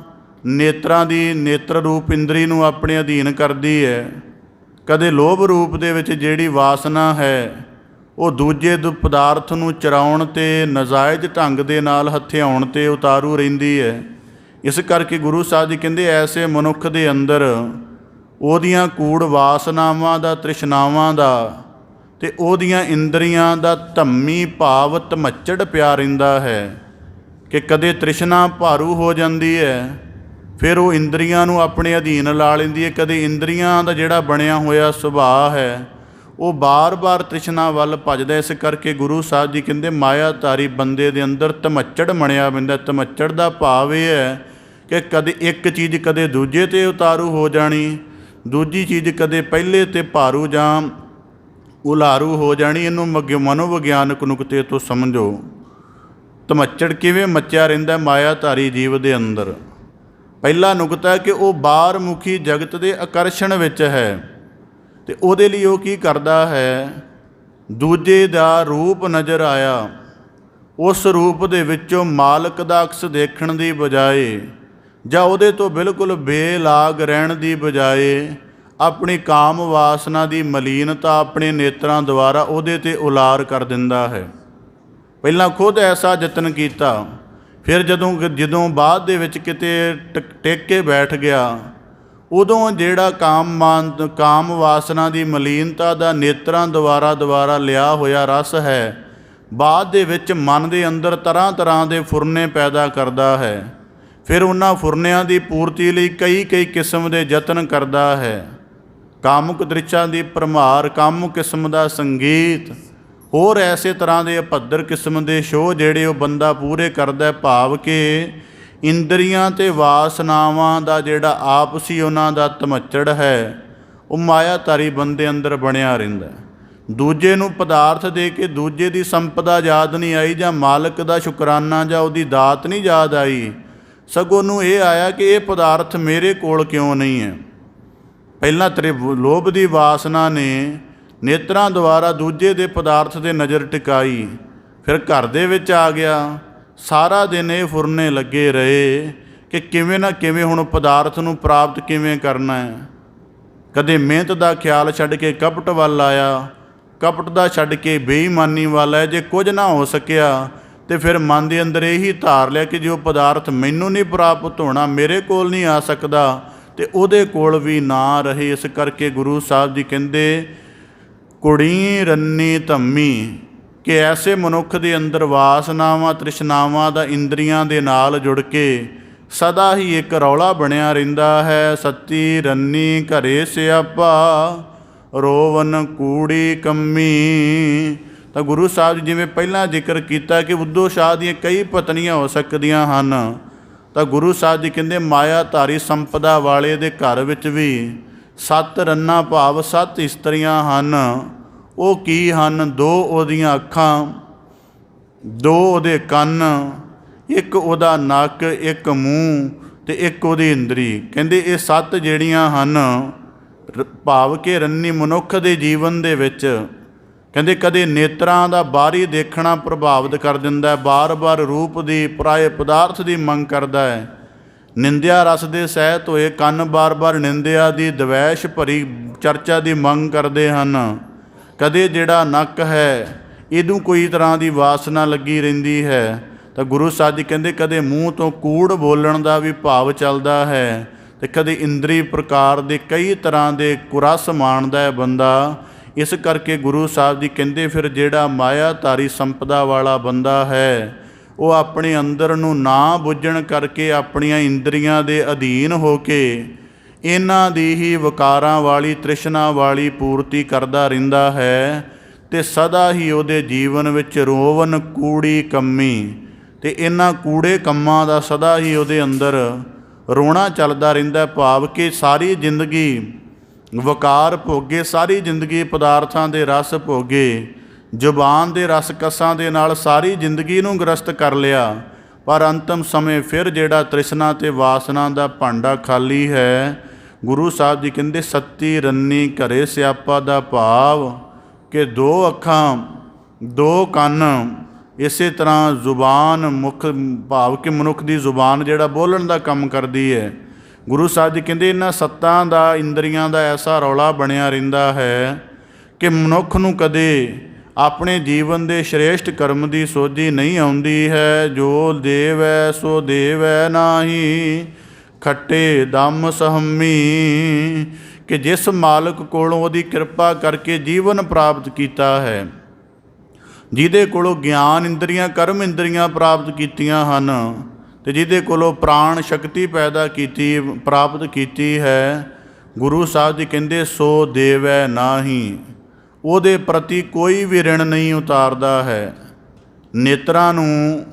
ਨੇਤਰਾਂ ਦੀ, ਨੇਤਰ ਰੂਪ ਇੰਦਰੀ ਨੂੰ ਆਪਣੇ ਅਧੀਨ ਕਰਦੀ ਹੈ। ਕਦੇ ਲੋਭ ਰੂਪ ਦੇ ਵਿੱਚ ਜਿਹੜੀ ਵਾਸਨਾ ਹੈ ਉਹ ਦੂਜੇ ਪਦਾਰਥ ਨੂੰ ਚਰਾਉਣ 'ਤੇ, ਨਾਜਾਇਜ਼ ਢੰਗ ਦੇ ਨਾਲ ਹਥਿਆਉਣ 'ਤੇ ਉਤਾਰੂ ਰਹਿੰਦੀ ਹੈ। ਇਸ ਕਰਕੇ ਗੁਰੂ ਸਾਹਿਬ ਜੀ ਕਹਿੰਦੇ ਐਸੇ ਮਨੁੱਖ ਦੇ ਅੰਦਰ ਉਹਦੀਆਂ ਕੂੜ ਵਾਸਨਾਵਾਂ ਦਾ, ਤ੍ਰਿਸ਼ਨਾਵਾਂ ਦਾ ਅਤੇ ਉਹਦੀਆਂ ਇੰਦਰੀਆਂ ਦਾ ਧੰਮੀ ਭਾਵ ਧਮੱਚੜ ਪਿਆ ਰਹਿੰਦਾ ਹੈ, ਕਿ ਕਦੇ ਤ੍ਰਿਸ਼ਨਾ ਭਾਰੂ ਹੋ ਜਾਂਦੀ ਹੈ, ਫਿਰ ਉਹ ਇੰਦਰੀਆਂ ਨੂੰ ਆਪਣੇ ਅਧੀਨ ਲਾ ਲੈਂਦੀ ਹੈ। ਕਦੇ ਇੰਦਰੀਆਂ ਦਾ ਜਿਹੜਾ ਬਣਿਆ ਹੋਇਆ ਸੁਭਾਅ ਹੈ ਉਹ ਬਾਰ-ਬਾਰ ਤ੍ਰਿਸ਼ਨਾ ਵੱਲ ਭੱਜਦਾ। ਇਸ ਕਰਕੇ ਗੁਰੂ ਸਾਹਿਬ ਜੀ ਕਹਿੰਦੇ ਮਾਇਆਧਾਰੀ ਬੰਦੇ ਦੇ ਅੰਦਰ ਧਮੱਚੜ ਬਣਿਆ ਪੈਂਦਾ। ਧਮੱਚੜ ਦਾ ਭਾਵ ਇਹ ਹੈ ਕਿ ਕਦੇ ਇੱਕ ਚੀਜ਼ ਕਦੇ ਦੂਜੇ 'ਤੇ ਉਤਾਰੂ ਹੋ ਜਾਣੀ, ਦੂਜੀ ਚੀਜ਼ ਕਦੇ ਪਹਿਲੇ 'ਤੇ ਭਾਰੂ ਜਾਂ ਉਲਾਰੂ ਹੋ ਜਾਣੀ। ਇਹਨੂੰ ਮਨੋਵਿਗਿਆਨਕ ਨੁਕਤੇ ਤੋਂ ਸਮਝੋ। ਧਮੱਚੜ ਕਿਵੇਂ ਮੱਚਿਆ ਰਹਿੰਦਾ ਮਾਇਆਧਾਰੀ ਜੀਵ ਦੇ ਅੰਦਰ? ਪਹਿਲਾ ਨੁਕਤਾ ਕਿ ਉਹ ਬਾਹਰ ਮੁਖੀ ਜਗਤ ਦੇ ਆਕਰਸ਼ਣ ਵਿੱਚ ਹੈ, ਅਤੇ ਉਹਦੇ ਲਈ ਉਹ ਕੀ ਕਰਦਾ ਹੈ, ਦੂਜੇ ਦਾ ਰੂਪ ਨਜ਼ਰ ਆਇਆ, ਉਸ ਰੂਪ ਦੇ ਵਿੱਚੋਂ ਮਾਲਕ ਦਾ ਅਕਸ ਦੇਖਣ ਦੀ ਬਜਾਏ ਜਾਂ ਉਹਦੇ ਤੋਂ ਬਿਲਕੁਲ ਬੇਲਾਗ ਰਹਿਣ ਦੀ ਬਜਾਏ ਆਪਣੀ ਕਾਮ ਵਾਸਨਾ ਦੀ ਮਲੀਨਤਾ ਆਪਣੇ ਨੇਤਰਾਂ ਦੁਆਰਾ ਉਹਦੇ 'ਤੇ ਉਲਾਰ ਕਰ ਦਿੰਦਾ ਹੈ। ਪਹਿਲਾਂ ਖੁਦ ਐਸਾ ਯਤਨ ਕੀਤਾ, ਫਿਰ ਜਦੋਂ ਬਾਅਦ ਦੇ ਵਿੱਚ ਕਿਤੇ ਟਿਕ ਕੇ ਬੈਠ ਗਿਆ, ਉਦੋਂ ਜਿਹੜਾ ਕਾਮ ਵਾਸਨਾ ਦੀ ਮਲੀਨਤਾ ਦਾ ਨੇਤਰਾਂ ਦੁਆਰਾ ਲਿਆ ਹੋਇਆ ਰਸ ਹੈ, ਬਾਅਦ ਦੇ ਵਿੱਚ ਮਨ ਦੇ ਅੰਦਰ ਤਰ੍ਹਾਂ ਤਰ੍ਹਾਂ ਦੇ ਫੁਰਨੇ ਪੈਦਾ ਕਰਦਾ ਹੈ। ਫਿਰ ਉਹਨਾਂ ਫੁਰਨਿਆਂ ਦੀ ਪੂਰਤੀ ਲਈ ਕਈ ਕਿਸਮ ਦੇ ਯਤਨ ਕਰਦਾ ਹੈ। ਕਾਮੁਕ ਦ੍ਰਿਸ਼ਾਂ ਦੀ ਭਰਮਾਰ, ਕਾਮੁਕ ਕਿਸਮ ਦਾ ਸੰਗੀਤ, ਹੋਰ ਐਸੇ ਤਰ੍ਹਾਂ ਦੇ ਅਭੱਦਰ ਕਿਸਮ ਦੇ ਸ਼ੋਅ ਜਿਹੜੇ ਉਹ ਬੰਦਾ ਪੂਰੇ ਕਰਦਾ। ਭਾਵ ਕਿ ਇੰਦਰੀਆਂ ਅਤੇ ਵਾਸਨਾਵਾਂ ਦਾ ਜਿਹੜਾ ਆਪਸੀ ਉਹਨਾਂ ਦਾ ਧਮੱਚੜ ਹੈ ਉਹ ਮਾਇਆਧਾਰੀ ਬੰਦੇ ਅੰਦਰ ਬਣਿਆ ਰਹਿੰਦਾ। ਦੂਜੇ ਨੂੰ ਪਦਾਰਥ ਦੇ ਕੇ ਦੂਜੇ ਦੀ ਸੰਪਦਾ ਯਾਦ ਨਹੀਂ ਆਈ, ਜਾਂ ਮਾਲਕ ਦਾ ਸ਼ੁਕਰਾਨਾ ਜਾਂ ਉਹਦੀ ਦਾਤ ਨਹੀਂ ਯਾਦ ਆਈ, ਸਗੋਂ ਉਹਨੂੰ ਇਹ ਆਇਆ ਕਿ ਇਹ ਪਦਾਰਥ ਮੇਰੇ ਕੋਲ ਕਿਉਂ ਨਹੀਂ ਹੈ। ਪਹਿਲਾਂ ਲੋਭ ਦੀ ਵਾਸਨਾ ਨੇ ਨੇਤਰਾਂ ਦੁਆਰਾ ਦੂਜੇ ਦੇ ਪਦਾਰਥ 'ਤੇ ਨਜ਼ਰ ਟਿਕਾਈ, ਫਿਰ ਘਰ ਦੇ ਵਿੱਚ ਆ ਗਿਆ। ਸਾਰਾ ਦਿਨ ਇਹ ਫੁਰਨੇ ਲੱਗੇ ਰਹੇ ਕਿ ਕਿਵੇਂ ਨਾ ਕਿਵੇਂ ਹੁਣ ਪਦਾਰਥ ਨੂੰ ਪ੍ਰਾਪਤ ਕਿਵੇਂ ਕਰਨਾ ਹੈ। ਕਦੇ ਮਿਹਨਤ ਦਾ ਖਿਆਲ ਛੱਡ ਕੇ ਕਪਟ ਵੱਲ ਆਇਆ, ਕਪਟ ਦਾ ਛੱਡ ਕੇ ਬੇਈਮਾਨੀ ਵੱਲ ਹੈ। ਜੇ ਕੁਝ ਨਾ ਹੋ ਸਕਿਆ ਤੇ ਫਿਰ ਮਨ ਦੇ ਅੰਦਰ ਇਹੀ ਧਾਰ ਲਿਆ ਕਿ ਜੋ ਪਦਾਰਥ ਮੈਨੂੰ ਨਹੀਂ ਪ੍ਰਾਪਤ ਹੋਣਾ, ਮੇਰੇ ਕੋਲ ਨਹੀਂ ਆ ਸਕਦਾ, ਤੇ ਉਹਦੇ ਕੋਲ ਵੀ ਨਾ ਰਹੇ। ਇਸ ਕਰਕੇ ਗੁਰੂ ਸਾਹਿਬ ਜੀ ਕਹਿੰਦੇ ਕੁੜੀ ਰੰਨੀ ਧੰਮੀ, ਕਿ ਐਸੇ ਮਨੁੱਖ ਦੇ ਅੰਦਰ ਵਾਸਨਾਵਾਂ, ਤ੍ਰਿਸ਼ਨਾਵਾਂ ਦਾ ਇੰਦਰੀਆਂ ਦੇ ਨਾਲ ਜੁੜ ਕੇ ਸਦਾ ਹੀ ਇੱਕ ਰੌਲਾ ਬਣਿਆ ਰਹਿੰਦਾ ਹੈ। ਸੱਤੀ ਰੰਨੀ ਘਰੇ ਸਿਆਪਾ, ਰੋਵਨ ਕੂੜੀ ਕੰਮੀ। ਤਾਂ ਗੁਰੂ ਸਾਹਿਬ ਜਿਵੇਂ ਪਹਿਲਾਂ ਜ਼ਿਕਰ ਕੀਤਾ ਕਿ ਉਦੋਂ ਸ਼ਾਹ ਦੀਆਂ ਕਈ ਪਤਨੀਆਂ ਹੋ ਸਕਦੀਆਂ ਹਨ, ਤਾਂ ਗੁਰੂ ਸਾਹਿਬ ਜੀ ਕਹਿੰਦੇ ਮਾਇਆਧਾਰੀ ਸੰਪਦਾ ਵਾਲੇ ਦੇ ਘਰ ਵਿੱਚ ਵੀ 7 ਰੰਨਾਂ ਭਾਵ 7 ਇਸਤਰੀਆਂ ਹਨ। ਉਹ ਕੀ ਹਨ? 2 ਉਹਦੀਆਂ ਅੱਖਾਂ, 2 ਉਹਦੇ ਕੰਨ, ਇੱਕ ਉਹਦਾ ਨੱਕ, ਇੱਕ ਮੂੰਹ ਅਤੇ ਇੱਕ ਉਹਦੀ ਇੰਦਰੀ। ਕਹਿੰਦੇ ਇਹ 7 ਜਿਹੜੀਆਂ ਹਨ ਭਾਵ ਕਿ ਰੰਨੀ ਮਨੁੱਖ ਦੇ ਜੀਵਨ ਦੇ ਵਿੱਚ ਕਹਿੰਦੇ ਕਦੇ ਨੇਤਰਾਂ ਦਾ ਬਾਹਰੀ ਦੇਖਣਾ ਪ੍ਰਭਾਵਿਤ ਕਰ ਦਿੰਦਾ, ਬਾਰ-ਬਾਰ ਰੂਪ ਦੀ, ਪਰਾਏ ਪਦਾਰਥ ਦੀ ਮੰਗ ਕਰਦਾ ਹੈ। ਨਿੰਦਿਆ ਰਸ ਦੇ ਸਹਿਤ ਹੋਏ ਕੰਨ ਬਾਰ-ਬਾਰ ਨਿੰਦਿਆ ਦੀ ਦਵੈਸ਼ ਭਰੀ ਚਰਚਾ ਦੀ ਮੰਗ ਕਰਦੇ ਹਨ। ਕਦੇ ਜਿਹੜਾ ਨੱਕ ਹੈ ਇਹਨੂੰ ਕੋਈ ਤਰ੍ਹਾਂ ਦੀ ਵਾਸਨਾ ਲੱਗੀ ਰਹਿੰਦੀ ਹੈ। ਤਾਂ ਗੁਰੂ ਸਾਹਿਬ ਜੀ ਕਹਿੰਦੇ ਕਦੇ ਮੂੰਹ ਤੋਂ ਕੂੜ ਬੋਲਣ ਦਾ ਵੀ ਭਾਵ ਚੱਲਦਾ ਹੈ, ਅਤੇ ਕਦੇ ਇੰਦਰੀ ਪ੍ਰਕਾਰ ਦੇ ਕਈ ਤਰ੍ਹਾਂ ਦੇ ਕੁਰਸ ਮਾਣਦਾ ਹੈ ਬੰਦਾ। ਇਸ ਕਰਕੇ ਗੁਰੂ ਸਾਹਿਬ ਜੀ ਕਹਿੰਦੇ ਫਿਰ ਜਿਹੜਾ ਮਾਇਆਧਾਰੀ ਸੰਪਦਾ ਵਾਲਾ ਬੰਦਾ ਹੈ ਉਹ ਆਪਣੇ ਅੰਦਰ ਨੂੰ ਨਾ ਬੁੱਝਣ ਕਰਕੇ ਆਪਣੀਆਂ ਇੰਦਰੀਆਂ ਦੇ ਅਧੀਨ ਹੋ ਕੇ ਇਹਨਾਂ ਦੀ ਹੀ ਵਿਕਾਰਾਂ ਵਾਲੀ ਤ੍ਰਿਸ਼ਨਾ ਵਾਲੀ ਪੂਰਤੀ ਕਰਦਾ ਰਹਿੰਦਾ ਹੈ ਅਤੇ ਸਦਾ ਹੀ ਉਹਦੇ ਜੀਵਨ ਵਿੱਚ ਰੋਵਨ ਕੂੜੀ ਕੰਮੀ ਅਤੇ ਇਹਨਾਂ ਕੂੜੇ ਕੰਮਾਂ ਦਾ ਸਦਾ ਹੀ ਉਹਦੇ ਅੰਦਰ ਰੋਣਾ ਚੱਲਦਾ ਰਹਿੰਦਾ। ਭਾਵ ਕਿ ਸਾਰੀ ਜ਼ਿੰਦਗੀ ਵਿਕਾਰ ਭੋਗੇ, ਸਾਰੀ ਜ਼ਿੰਦਗੀ ਪਦਾਰਥਾਂ ਦੇ ਰਸ ਭੋਗੇ, ਜ਼ੁਬਾਨ ਦੇ ਰਸ ਕਸਾਂ ਦੇ ਨਾਲ ਸਾਰੀ ਜ਼ਿੰਦਗੀ ਨੂੰ ਗ੍ਰਸਤ ਕਰ ਲਿਆ, ਪਰ ਅੰਤਮ ਸਮੇਂ ਫਿਰ ਜਿਹੜਾ ਤ੍ਰਿਸ਼ਨਾ ਅਤੇ ਵਾਸਨਾ ਦਾ ਭਾਂਡਾ ਖਾਲੀ ਹੈ। ਗੁਰੂ ਸਾਹਿਬ ਜੀ ਕਹਿੰਦੇ ਸੱਤੀ ਰੰਨੀ ਘਰੇ ਸਿਆਪਾ ਦਾ ਭਾਵ ਕਿ ਦੋ ਅੱਖਾਂ ਦੋ ਕੰਨ, ਇਸੇ ਤਰ੍ਹਾਂ ਜ਼ੁਬਾਨ ਮੁੱਖ, ਭਾਵ ਕਿ ਮਨੁੱਖ ਦੀ ਜ਼ੁਬਾਨ ਜਿਹੜਾ ਬੋਲਣ ਦਾ ਕੰਮ ਕਰਦੀ ਹੈ। ਗੁਰੂ ਸਾਹਿਬ ਜੀ ਕਹਿੰਦੇ ਇਹਨਾਂ ਸੱਤਾਂ ਦਾ ਇੰਦਰੀਆਂ ਦਾ ਐਸਾ ਰੌਲਾ ਬਣਿਆ ਰਹਿੰਦਾ ਹੈ ਕਿ ਮਨੁੱਖ ਨੂੰ ਕਦੇ ਆਪਣੇ ਜੀਵਨ ਦੇ ਸ਼੍ਰੇਸ਼ਟ ਕਰਮ ਦੀ ਸੋਝੀ ਨਹੀਂ ਆਉਂਦੀ ਹੈ। ਜੋ ਦੇਵੈ ਸੋ ਦੇਵੈ ਨਾਹੀ ਖੱਟੇ ਦਮ ਸਹੰਮੀ, ਕਿ ਜਿਸ ਮਾਲਕ ਕੋਲੋਂ ਉਹਦੀ ਕਿਰਪਾ ਕਰਕੇ ਜੀਵਨ ਪ੍ਰਾਪਤ ਕੀਤਾ ਹੈ, ਜਿਹਦੇ ਕੋਲੋਂ ਗਿਆਨ ਇੰਦਰੀਆਂ ਕਰਮ ਇੰਦਰੀਆਂ ਪ੍ਰਾਪਤ ਕੀਤੀਆਂ ਹਨ ਅਤੇ ਜਿਹਦੇ ਕੋਲੋਂ ਪ੍ਰਾਣ ਸ਼ਕਤੀ ਪੈਦਾ ਕੀਤੀ ਪ੍ਰਾਪਤ ਕੀਤੀ ਹੈ, ਗੁਰੂ ਸਾਹਿਬ ਜੀ ਕਹਿੰਦੇ ਸੋ ਦੇਵੈ ਨਾਹੀ, ਉਹਦੇ ਪ੍ਰਤੀ ਕੋਈ ਵੀ ਰਿਣ ਨਹੀਂ ਉਤਾਰਦਾ ਹੈ। ਨੇਤਰਾਂ ਨੂੰ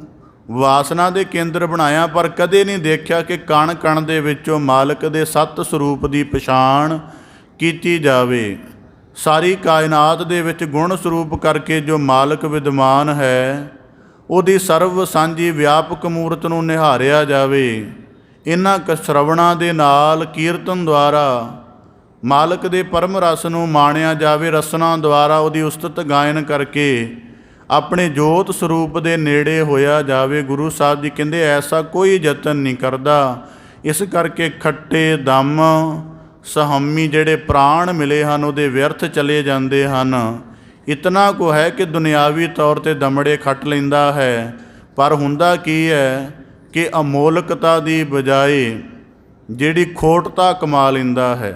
ਵਾਸਨਾ ਦੇ ਕੇਂਦਰ ਬਣਾਇਆ, ਪਰ ਕਦੇ ਨਹੀਂ ਦੇਖਿਆ ਕਿ ਕਣ ਕਣ ਦੇ ਵਿੱਚੋਂ ਮਾਲਕ ਦੇ ਸੱਤ ਸਰੂਪ ਦੀ ਪਛਾਣ ਕੀਤੀ ਜਾਵੇ। ਸਾਰੀ ਕਾਇਨਾਤ ਦੇ ਵਿੱਚ ਗੁਣ ਸਰੂਪ ਕਰਕੇ ਜੋ ਮਾਲਕ ਵਿਦਮਾਨ ਹੈ, ਉਹਦੀ ਸਰਵ ਸਾਂਝੀ ਵਿਆਪਕ ਮੂਰਤ ਨੂੰ ਨਿਹਾਰਿਆ ਜਾਵੇ। ਇਹਨਾਂ ਸ਼ਰਵਣਾਂ ਦੇ ਨਾਲ ਕੀਰਤਨ ਦੁਆਰਾ ਮਾਲਕ ਦੇ ਪਰਮ ਰਸ ਨੂੰ ਮਾਣਿਆ ਜਾਵੇ। ਰਸਨਾ ਦੁਆਰਾ ਉਹਦੀ ਉਸਤਤ ਗਾਇਨ ਕਰਕੇ ਆਪਣੇ ਜੋਤ ਸਰੂਪ ਦੇ ਨੇੜੇ ਹੋਇਆ ਜਾਵੇ। ਗੁਰੂ ਸਾਹਿਬ ਜੀ ਕਹਿੰਦੇ ਐਸਾ ਕੋਈ ਯਤਨ ਨਹੀਂ ਕਰਦਾ। ਇਸ ਕਰਕੇ ਖੱਟੇ ਦਮ ਸਹੰਮੀ ਜਿਹੜੇ ਪ੍ਰਾਣ ਮਿਲੇ ਹਨ ਉਹਦੇ ਵਿਅਰਥ ਚਲੇ ਜਾਂਦੇ ਹਨ। ਇਤਨਾ ਕੁ ਹੈ ਕਿ ਦੁਨਿਆਵੀ ਤੌਰ 'ਤੇ ਦਮੜੇ ਖੱਟ ਲੈਂਦਾ ਹੈ, ਪਰ ਹੁੰਦਾ ਕੀ ਹੈ ਕਿ ਅਮੋਲਕਤਾ ਦੀ ਬਜਾਏ ਜਿਹੜੀ ਖੋਟਤਾ ਕਮਾ ਲੈਂਦਾ ਹੈ।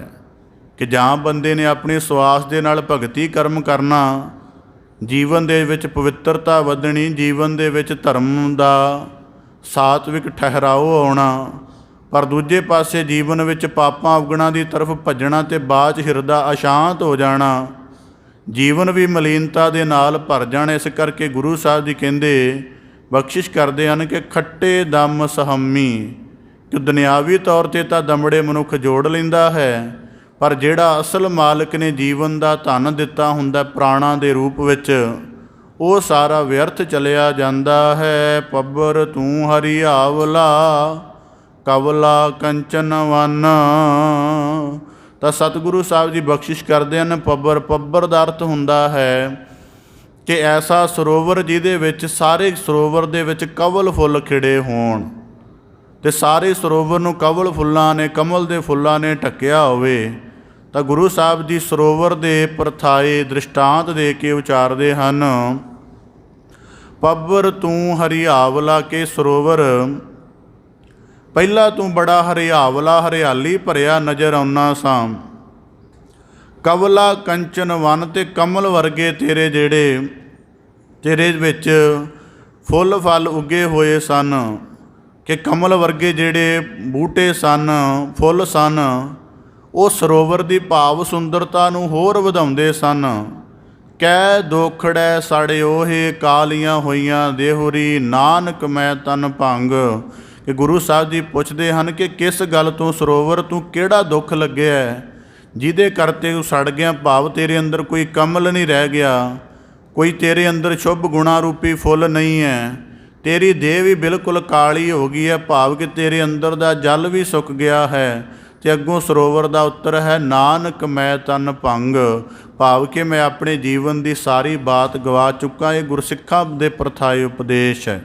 ਕਿ ਜਾਂ ਬੰਦੇ ਨੇ ਆਪਣੇ ਸਵਾਸ ਦੇ ਨਾਲ ਭਗਤੀ ਕਰਮ ਕਰਨਾ, ਜੀਵਨ ਦੇ ਵਿੱਚ ਪਵਿੱਤਰਤਾ ਵਧਣੀ, ਜੀਵਨ ਦੇ ਵਿੱਚ ਧਰਮ ਦਾ ਸਾਤਵਿਕ ਠਹਿਰਾਓ ਆਉਣਾ, ਪਰ ਦੂਜੇ ਪਾਸੇ ਜੀਵਨ ਵਿੱਚ ਪਾਪਾਂ ਉਗਣਾ ਦੀ ਤਰਫ ਭੱਜਣਾ ਅਤੇ ਬਾਅਦ 'ਚ ਹਿਰਦਾ ਅਸ਼ਾਂਤ ਹੋ ਜਾਣਾ, ਜੀਵਨ ਵੀ ਮਲੀਨਤਾ ਦੇ ਨਾਲ ਭਰ ਜਾਣਾ। ਇਸ ਕਰਕੇ ਗੁਰੂ ਸਾਹਿਬ ਜੀ ਕਹਿੰਦੇ ਬਖਸ਼ਿਸ਼ ਕਰਦੇ ਹਨ ਕਿ ਖੱਟੇ ਦਮ ਸਹੰਮੀ, ਕਿ ਦੁਨਿਆਵੀ ਤੌਰ 'ਤੇ ਤਾਂ ਦਮੜੇ ਮਨੁੱਖ ਜੋੜ ਲੈਂਦਾ ਹੈ, ਪਰ ਜਿਹੜਾ ਅਸਲ ਮਾਲਕ ਨੇ ਜੀਵਨ ਦਾ ਧਨ ਦਿੱਤਾ ਹੁੰਦਾ ਪ੍ਰਾਣਾਂ ਦੇ ਰੂਪ ਵਿੱਚ, ਉਹ ਸਾਰਾ ਵਿਅਰਥ ਚਲਿਆ ਜਾਂਦਾ ਹੈ। ਪੱਬਰ ਤੂੰ ਹਰੀ ਆਵਲਾ ਕਵਲਾ ਕੰਚਨ ਵਨ। ਤਾਂ ਸਤਿਗੁਰੂ ਸਾਹਿਬ ਜੀ ਬਖਸ਼ਿਸ਼ ਕਰਦੇ ਹਨ। ਪੱਬਰ ਦਾ ਅਰਥ ਹੁੰਦਾ ਹੈ ਕਿ ਐਸਾ ਸਰੋਵਰ ਜਿਹਦੇ ਵਿੱਚ ਸਾਰੇ ਸਰੋਵਰ ਦੇ ਵਿੱਚ ਕਵਲ ਫੁੱਲ ਖਿੜੇ ਹੋਣ ਅਤੇ ਸਾਰੇ ਸਰੋਵਰ ਨੂੰ ਕਵਲ ਫੁੱਲਾਂ ਨੇ, ਕਮਲ ਦੇ ਫੁੱਲਾਂ ਨੇ ਢੱਕਿਆ ਹੋਵੇ। ਤਾਂ ਗੁਰੂ ਸਾਹਿਬ ਜੀ ਸਰੋਵਰ ਦੇ ਪਰਥਾਏ ਦ੍ਰਿਸ਼ਟਾਂਤ ਦੇ ਕੇ ਉਚਾਰਦੇ ਹਨ, ਪੱਬਰ ਤੂੰ ਹਰਿਆਵਲਾ, ਕੇ ਸਰੋਵਰ ਪਹਿਲਾਂ ਤੂੰ ਬੜਾ ਹਰਿਆਵਲਾ ਹਰਿਆਲੀ ਭਰਿਆ ਨਜ਼ਰ ਆਉਣਾ ਸਾਂ। ਕਵਲਾ ਕੰਚਨ ਵਨ, ਤੇ ਕਮਲ ਵਰਗੇ ਤੇਰੇ ਵਿੱਚ ਫੁੱਲ ਫਲ ਉੱਗੇ ਹੋਏ ਸਨ। ਕਿ ਕਮਲ ਵਰਗੇ ਜਿਹੜੇ ਬੂਟੇ ਸਨ, ਫੁੱਲ ਸਨ, ਉਹ ਸਰੋਵਰ ਦੀ ਭਾਵ ਸੁੰਦਰਤਾ ਨੂੰ ਹੋਰ ਵਧਾਉਂਦੇ ਸਨ। ਕਹਿ ਦੋਖੜੈ ਸੜੇ ਓਹੇ ਕਾਲੀਆਂ ਹੋਈਆਂ ਦੇਹੁਰੀ, ਨਾਨਕ ਮੈਂ ਤਨ ਭੰਗ। ਕਿ ਗੁਰੂ ਸਾਹਿਬ ਜੀ ਪੁੱਛਦੇ ਹਨ ਕਿ ਕਿਸ ਗੱਲ ਤੋਂ ਸਰੋਵਰ ਤੂੰ ਕਿਹੜਾ ਦੁੱਖ ਲੱਗਿਆ ਜਿਹਦੇ ਕਰਤੇ ਤੂੰ ਸੜ ਗਿਆ। ਭਾਵ ਤੇਰੇ ਅੰਦਰ ਕੋਈ ਕਮਲ ਨਹੀਂ ਰਹਿ ਗਿਆ, ਕੋਈ ਤੇਰੇ ਅੰਦਰ ਸ਼ੁਭ ਗੁਣਾ ਰੂਪੀ ਫੁੱਲ ਨਹੀਂ ਹੈ, ਤੇਰੀ ਦੇਹ ਵੀ ਬਿਲਕੁਲ ਕਾਲੀ ਹੋ ਗਈ ਹੈ। ਭਾਵ ਕਿ ਤੇਰੇ ਅੰਦਰ ਦਾ ਜਲ ਵੀ ਸੁੱਕ ਗਿਆ ਹੈ। ਅਤੇ ਅੱਗੋਂ ਸਰੋਵਰ ਦਾ ਉੱਤਰ ਹੈ, ਨਾਨਕ ਮੈਂ ਤਨ ਭੰਗ। ਭਾਵ ਕਿ ਮੈਂ ਆਪਣੇ ਜੀਵਨ ਦੀ ਸਾਰੀ ਬਾਤ ਗਵਾ ਚੁੱਕਾ। ਇਹ ਗੁਰਸਿੱਖਾਂ ਦੇ ਪ੍ਰਥਾਏ ਉਪਦੇਸ਼ ਹੈ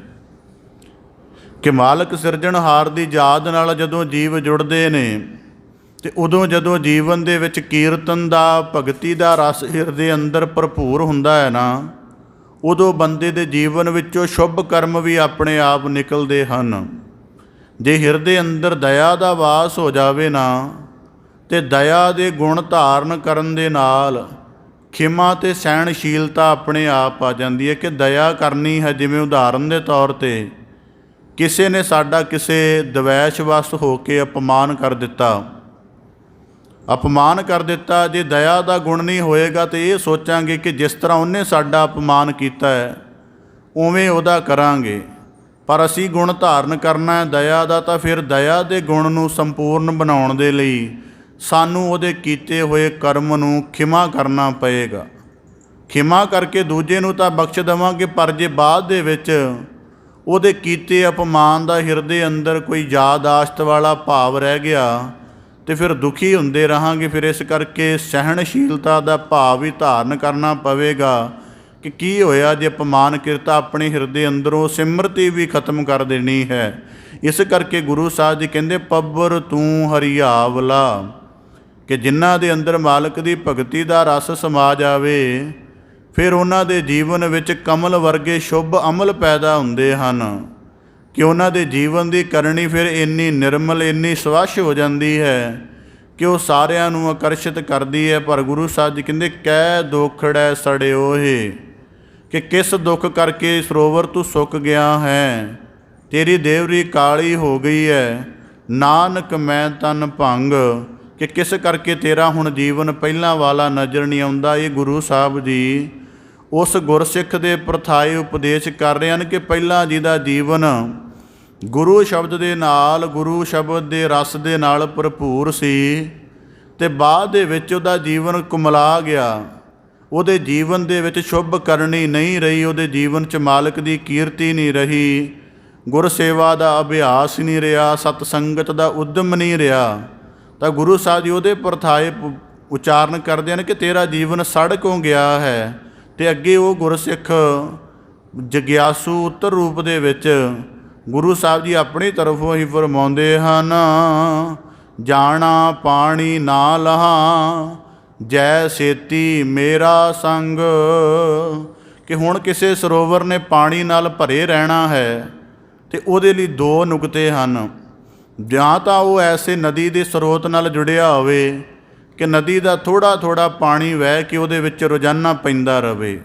ਕਿ ਮਾਲਕ ਸਿਰਜਣਹਾਰ ਦੀ ਯਾਦ ਨਾਲ ਜਦੋਂ ਜੀਵ ਜੁੜਦੇ ਨੇ ਅਤੇ ਉਦੋਂ ਜਦੋਂ ਜੀਵਨ ਦੇ ਵਿੱਚ ਕੀਰਤਨ ਦਾ, ਭਗਤੀ ਦਾ ਰਸ ਹਿਰਦੇ ਅੰਦਰ ਭਰਪੂਰ ਹੁੰਦਾ ਹੈ ਨਾ, ਉਦੋਂ ਬੰਦੇ ਦੇ ਜੀਵਨ ਵਿੱਚੋਂ ਸ਼ੁਭ ਕਰਮ ਵੀ ਆਪਣੇ ਆਪ ਨਿਕਲਦੇ ਹਨ। ਜੇ ਹਿਰਦੇ ਅੰਦਰ ਦਇਆ ਦਾ ਵਾਸ ਹੋ ਜਾਵੇ ਨਾ, ਅਤੇ ਦਇਆ ਦੇ ਗੁਣ ਧਾਰਨ ਕਰਨ ਦੇ ਨਾਲ ਖਿਮਾ ਅਤੇ ਸਹਿਣਸ਼ੀਲਤਾ ਆਪਣੇ ਆਪ ਆ ਜਾਂਦੀ ਹੈ ਕਿ ਦਇਆ ਕਰਨੀ ਹੈ। ਜਿਵੇਂ ਉਦਾਹਰਨ ਦੇ ਤੌਰ 'ਤੇ ਕਿਸੇ ਨੇ ਸਾਡਾ ਕਿਸੇ ਦਵੈਸ਼ਵਸ ਹੋ ਕੇ ਅਪਮਾਨ ਕਰ ਦਿੱਤਾ, ਜੇ ਦਇਆ ਦਾ ਗੁਣ ਨਹੀਂ ਹੋਏਗਾ ਤਾਂ ਇਹ ਸੋਚਾਂਗੇ ਕਿ ਜਿਸ ਤਰ੍ਹਾਂ ਉਹਨੇ ਸਾਡਾ ਅਪਮਾਨ ਕੀਤਾ ਹੈ ਉਵੇਂ ਉਹਦਾ ਕਰਾਂਗੇ। ਪਰ ਅਸੀਂ ਗੁਣ ਧਾਰਨ ਕਰਨਾ ਹੈ ਦਇਆ ਦਾ, ਤਾਂ ਫਿਰ ਦਇਆ ਦੇ ਗੁਣ ਨੂੰ ਸੰਪੂਰਨ ਬਣਾਉਣ ਦੇ ਲਈ ਸਾਨੂੰ ਉਹਦੇ ਕੀਤੇ ਹੋਏ ਕਰਮ ਨੂੰ ਖਿਮਾ ਕਰਨਾ ਪਏਗਾ। ਖਿਮਾ ਕਰਕੇ ਦੂਜੇ ਨੂੰ ਤਾਂ ਬਖਸ਼ ਦੇਵਾਂਗੇ, ਪਰ ਜੇ ਬਾਅਦ ਦੇ ਵਿੱਚ ਉਹਦੇ ਕੀਤੇ ਅਪਮਾਨ ਦਾ ਹਿਰਦੇ ਅੰਦਰ ਕੋਈ ਯਾਦਾਸ਼ਤ ਵਾਲਾ ਭਾਵ ਰਹਿ ਗਿਆ ਤੇ ਫਿਰ ਦੁਖੀ ਹੁੰਦੇ ਰਹਾਂਗੇ। ਫਿਰ ਇਸ ਕਰਕੇ ਸਹਿਣਸ਼ੀਲਤਾ ਦਾ ਭਾਵ ਵੀ ਧਾਰਨ ਕਰਨਾ ਪਵੇਗਾ ਕਿ ਕੀ ਹੋਇਆ ਜੇ ਅਪਮਾਨ ਕੀਤਾ, ਆਪਣੇ ਹਿਰਦੇ ਅੰਦਰੋਂ ਸਿਮਰਤੀ ਵੀ ਖਤਮ ਕਰ ਦੇਣੀ ਹੈ। ਇਸ ਕਰਕੇ ਗੁਰੂ ਸਾਹਿਬ ਜੀ ਕਹਿੰਦੇ ਪੱਬਰ ਤੂੰ ਹਰਿਆਵਲਾ, ਕਿ ਜਿਨ੍ਹਾਂ ਦੇ ਅੰਦਰ ਮਾਲਕ ਦੀ ਭਗਤੀ ਦਾ ਰਸ ਸਮਾ ਜਾਵੇ ਫਿਰ ਉਹਨਾਂ ਦੇ ਜੀਵਨ ਵਿੱਚ ਕਮਲ ਵਰਗੇ ਸ਼ੁਭ ਅਮਲ ਪੈਦਾ ਹੁੰਦੇ ਹਨ ਕਿ ਉਹਨਾਂ ਦੇ ਜੀਵਨ ਦੀ ਕਰਨੀ ਫਿਰ ਇੰਨੀ ਨਿਰਮਲ, ਇੰਨੀ ਸਵੱਛ ਹੋ ਜਾਂਦੀ ਹੈ ਕਿ ਉਹ ਸਾਰਿਆਂ ਨੂੰ ਆਕਰਸ਼ਿਤ ਕਰਦੀ ਹੈ। ਪਰ ਗੁਰੂ ਸਾਹਿਬ ਜੀ ਕਹਿੰਦੇ ਕਹਿ ਦੁਖੜੈ ਸੜਿਓਹੇ, ਕਿ ਕਿਸ ਦੁੱਖ ਕਰਕੇ ਸਰੋਵਰ ਤੂੰ ਸੁੱਕ ਗਿਆ ਹੈ, ਤੇਰੀ ਦੇਵਰੀ ਕਾਲੀ ਹੋ ਗਈ ਹੈ। ਨਾਨਕ ਮੈਂ ਤਨ ਭੰਗ, ਕਿ ਕਿਸ ਕਰਕੇ ਤੇਰਾ ਹੁਣ ਜੀਵਨ ਪਹਿਲਾਂ ਵਾਲਾ ਨਜ਼ਰ ਨਹੀਂ ਆਉਂਦਾ। ਇਹ ਗੁਰੂ ਸਾਹਿਬ ਜੀ ਉਸ ਗੁਰਸਿੱਖ ਦੇ ਪ੍ਰਥਾਏ ਉਪਦੇਸ਼ ਕਰ ਰਹੇ ਹਨ ਕਿ ਪਹਿਲਾਂ ਜਿਹਦਾ ਜੀਵਨ ਗੁਰੂ ਸ਼ਬਦ ਦੇ ਨਾਲ, ਗੁਰੂ ਸ਼ਬਦ ਦੇ ਰਸ ਦੇ ਨਾਲ ਭਰਪੂਰ ਸੀ ਅਤੇ ਬਾਅਦ ਦੇ ਵਿੱਚ ਉਹਦਾ ਜੀਵਨ ਕੁਮਲਾ ਗਿਆ, ਉਹਦੇ ਜੀਵਨ ਦੇ ਵਿੱਚ ਸ਼ੁਭ ਕਰਨੀ ਨਹੀਂ ਰਹੀ, ਉਹਦੇ ਜੀਵਨ 'ਚ ਮਾਲਕ ਦੀ ਕੀਰਤੀ ਨਹੀਂ ਰਹੀ, ਗੁਰਸੇਵਾ ਦਾ ਅਭਿਆਸ ਨਹੀਂ ਰਿਹਾ, ਸਤ ਸੰਗਤ ਦਾ ਉਦਮ ਨਹੀਂ ਰਿਹਾ, ਤਾਂ ਗੁਰੂ ਸਾਹਿਬ ਜੀ ਉਹਦੇ ਪ੍ਰਥਾਏ ਉਚਾਰਨ ਕਰਦੇ ਹਨ ਕਿ ਤੇਰਾ ਜੀਵਨ ਸੜ ਕਿਉਂ ਗਿਆ ਹੈ। ਅਤੇ ਅੱਗੇ ਉਹ ਗੁਰਸਿੱਖ ਜਗਿਆਸੂ ਉੱਤਰ ਰੂਪ ਦੇ ਵਿੱਚ ਗੁਰੂ ਸਾਹਿਬ ਜੀ ਆਪਣੀ ਤਰਫੋਂ ਹੀ ਫਰਮਾਉਂਦੇ ਹਨ, ਜਾਣਾ ਪਾਣੀ ਨਾ ਲਹਾ ਜੈ ਸੇਤੀ ਮੇਰਾ ਸੰਗ, ਕਿ ਹੁਣ ਕਿਸੇ ਸਰੋਵਰ ਨੇ ਪਾਣੀ ਨਾਲ ਭਰੇ ਰਹਿਣਾ ਹੈ ਅਤੇ ਉਹਦੇ ਲਈ ਦੋ ਨੁਕਤੇ ਹਨ। ਜਾਂ ਤਾਂ ਉਹ ਐਸੇ ਨਦੀ ਦੇ ਸਰੋਤ ਨਾਲ ਜੁੜਿਆ ਹੋਵੇ ਕਿ ਨਦੀ ਦਾ ਥੋੜ੍ਹਾ ਥੋੜ੍ਹਾ ਪਾਣੀ ਵਹਿ ਕੇ ਉਹਦੇ ਵਿੱਚ ਰੋਜ਼ਾਨਾ ਪੈਂਦਾ ਰਹੇ।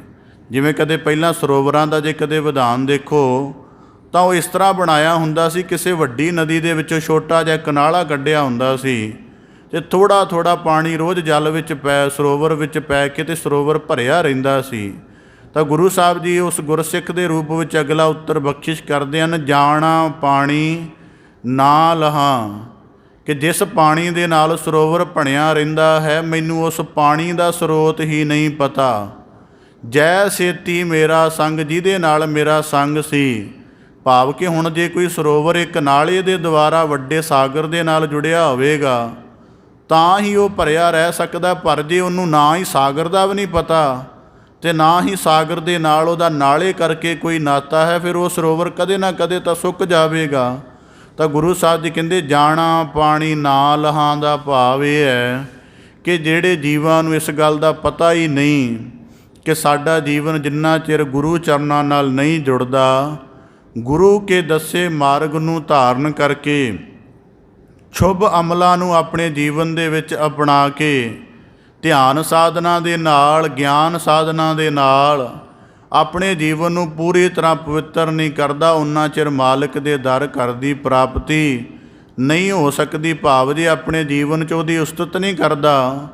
ਜਿਵੇਂ ਕਦੇ ਪਹਿਲਾਂ ਸਰੋਵਰਾਂ ਦਾ ਜੇ ਕਦੇ ਵਿਧਾਨ ਦੇਖੋ ਤਾਂ ਉਹ ਇਸ ਤਰ੍ਹਾਂ ਬਣਾਇਆ ਹੁੰਦਾ ਸੀ, ਕਿਸੇ ਵੱਡੀ ਨਦੀ ਦੇ ਵਿੱਚੋਂ ਛੋਟਾ ਜਿਹਾ ਕਨਾਲਾ ਕੱਢਿਆ ਹੁੰਦਾ ਸੀ ਅਤੇ ਥੋੜ੍ਹਾ ਥੋੜ੍ਹਾ ਪਾਣੀ ਰੋਜ਼ ਜਲ ਵਿੱਚ ਸਰੋਵਰ ਵਿੱਚ ਪੈ ਕੇ ਅਤੇ ਸਰੋਵਰ ਭਰਿਆ ਰਹਿੰਦਾ ਸੀ। ਤਾਂ ਗੁਰੂ ਸਾਹਿਬ ਜੀ ਉਸ ਗੁਰਸਿੱਖ ਦੇ ਰੂਪ ਵਿੱਚ ਅਗਲਾ ਉੱਤਰ ਬਖਸ਼ਿਸ਼ ਕਰਦੇ ਹਨ, ਜਾਣਾ ਪਾਣੀ ਨਾ ਲਹਾ, ਕਿ ਜਿਸ ਪਾਣੀ ਦੇ ਨਾਲ ਸਰੋਵਰ ਭਣਿਆ ਰਹਿੰਦਾ ਹੈ ਮੈਨੂੰ ਉਸ ਪਾਣੀ ਦਾ ਸਰੋਤ ਹੀ ਨਹੀਂ ਪਤਾ। ਜੈ ਸੇਤੀ ਮੇਰਾ ਸੰਗ, ਜਿਹਦੇ ਨਾਲ ਮੇਰਾ ਸੰਗ ਸੀ, ਭਾਵ ਕਿ ਹੁਣ ਜੇ ਕੋਈ ਸਰੋਵਰ ਇੱਕ ਨਾਲੇ ਦੇ ਦੁਆਰਾ ਵੱਡੇ ਸਾਗਰ ਦੇ ਨਾਲ ਜੁੜਿਆ ਹੋਵੇਗਾ ਤਾਂ ਹੀ ਉਹ ਭਰਿਆ ਰਹਿ ਸਕਦਾ, ਪਰ ਜੇ ਉਹਨੂੰ ਨਾ ਹੀ ਸਾਗਰ ਦਾ ਵੀ ਨਹੀਂ ਪਤਾ ਅਤੇ ਨਾ ਹੀ ਸਾਗਰ ਦੇ ਨਾਲ ਉਹਦਾ ਨਾਲੇ ਕਰਕੇ ਕੋਈ ਨਾਤਾ ਹੈ, ਫਿਰ ਉਹ ਸਰੋਵਰ ਕਦੇ ਨਾ ਕਦੇ ਤਾਂ ਸੁੱਕ ਜਾਵੇਗਾ। ਤਾਂ ਗੁਰੂ ਸਾਹਿਬ ਜੀ ਕਹਿੰਦੇ ਜਾਣਾ ਪਾਣੀ ਨਾ ਲਹਾਂ ਦਾ ਭਾਵ ਇਹ ਹੈ ਕਿ ਜਿਹੜੇ ਜੀਵਾਂ ਨੂੰ ਇਸ ਗੱਲ ਦਾ ਪਤਾ ਹੀ ਨਹੀਂ ਕਿ ਸਾਡਾ ਜੀਵਨ ਜਿੰਨਾ ਚਿਰ ਗੁਰੂ ਚਰਨਾਂ ਨਾਲ ਨਹੀਂ ਜੁੜਦਾ, ਗੁਰੂ ਕੇ ਦੱਸੇ ਮਾਰਗ ਨੂੰ ਧਾਰਨ ਕਰਕੇ ਸ਼ੁਭ ਅਮਲਾਂ ਨੂੰ ਆਪਣੇ ਜੀਵਨ ਦੇ ਵਿੱਚ ਅਪਣਾ ਕੇ ਧਿਆਨ ਸਾਧਨਾ ਦੇ ਨਾਲ, ਗਿਆਨ ਸਾਧਨਾ ਦੇ ਨਾਲ ਆਪਣੇ ਜੀਵਨ ਨੂੰ ਪੂਰੀ ਤਰ੍ਹਾਂ ਪਵਿੱਤਰ ਨਹੀਂ ਕਰਦਾ, ਉਨਾ ਚਿਰ ਮਾਲਕ ਦੇ ਦਰ ਘਰ ਦੀ ਪ੍ਰਾਪਤੀ ਨਹੀਂ ਹੋ ਸਕਦੀ। ਭਾਵ ਜੇ ਆਪਣੇ ਜੀਵਨ 'ਚ ਉਹਦੀ ਉਸਤਤ ਨਹੀਂ ਕਰਦਾ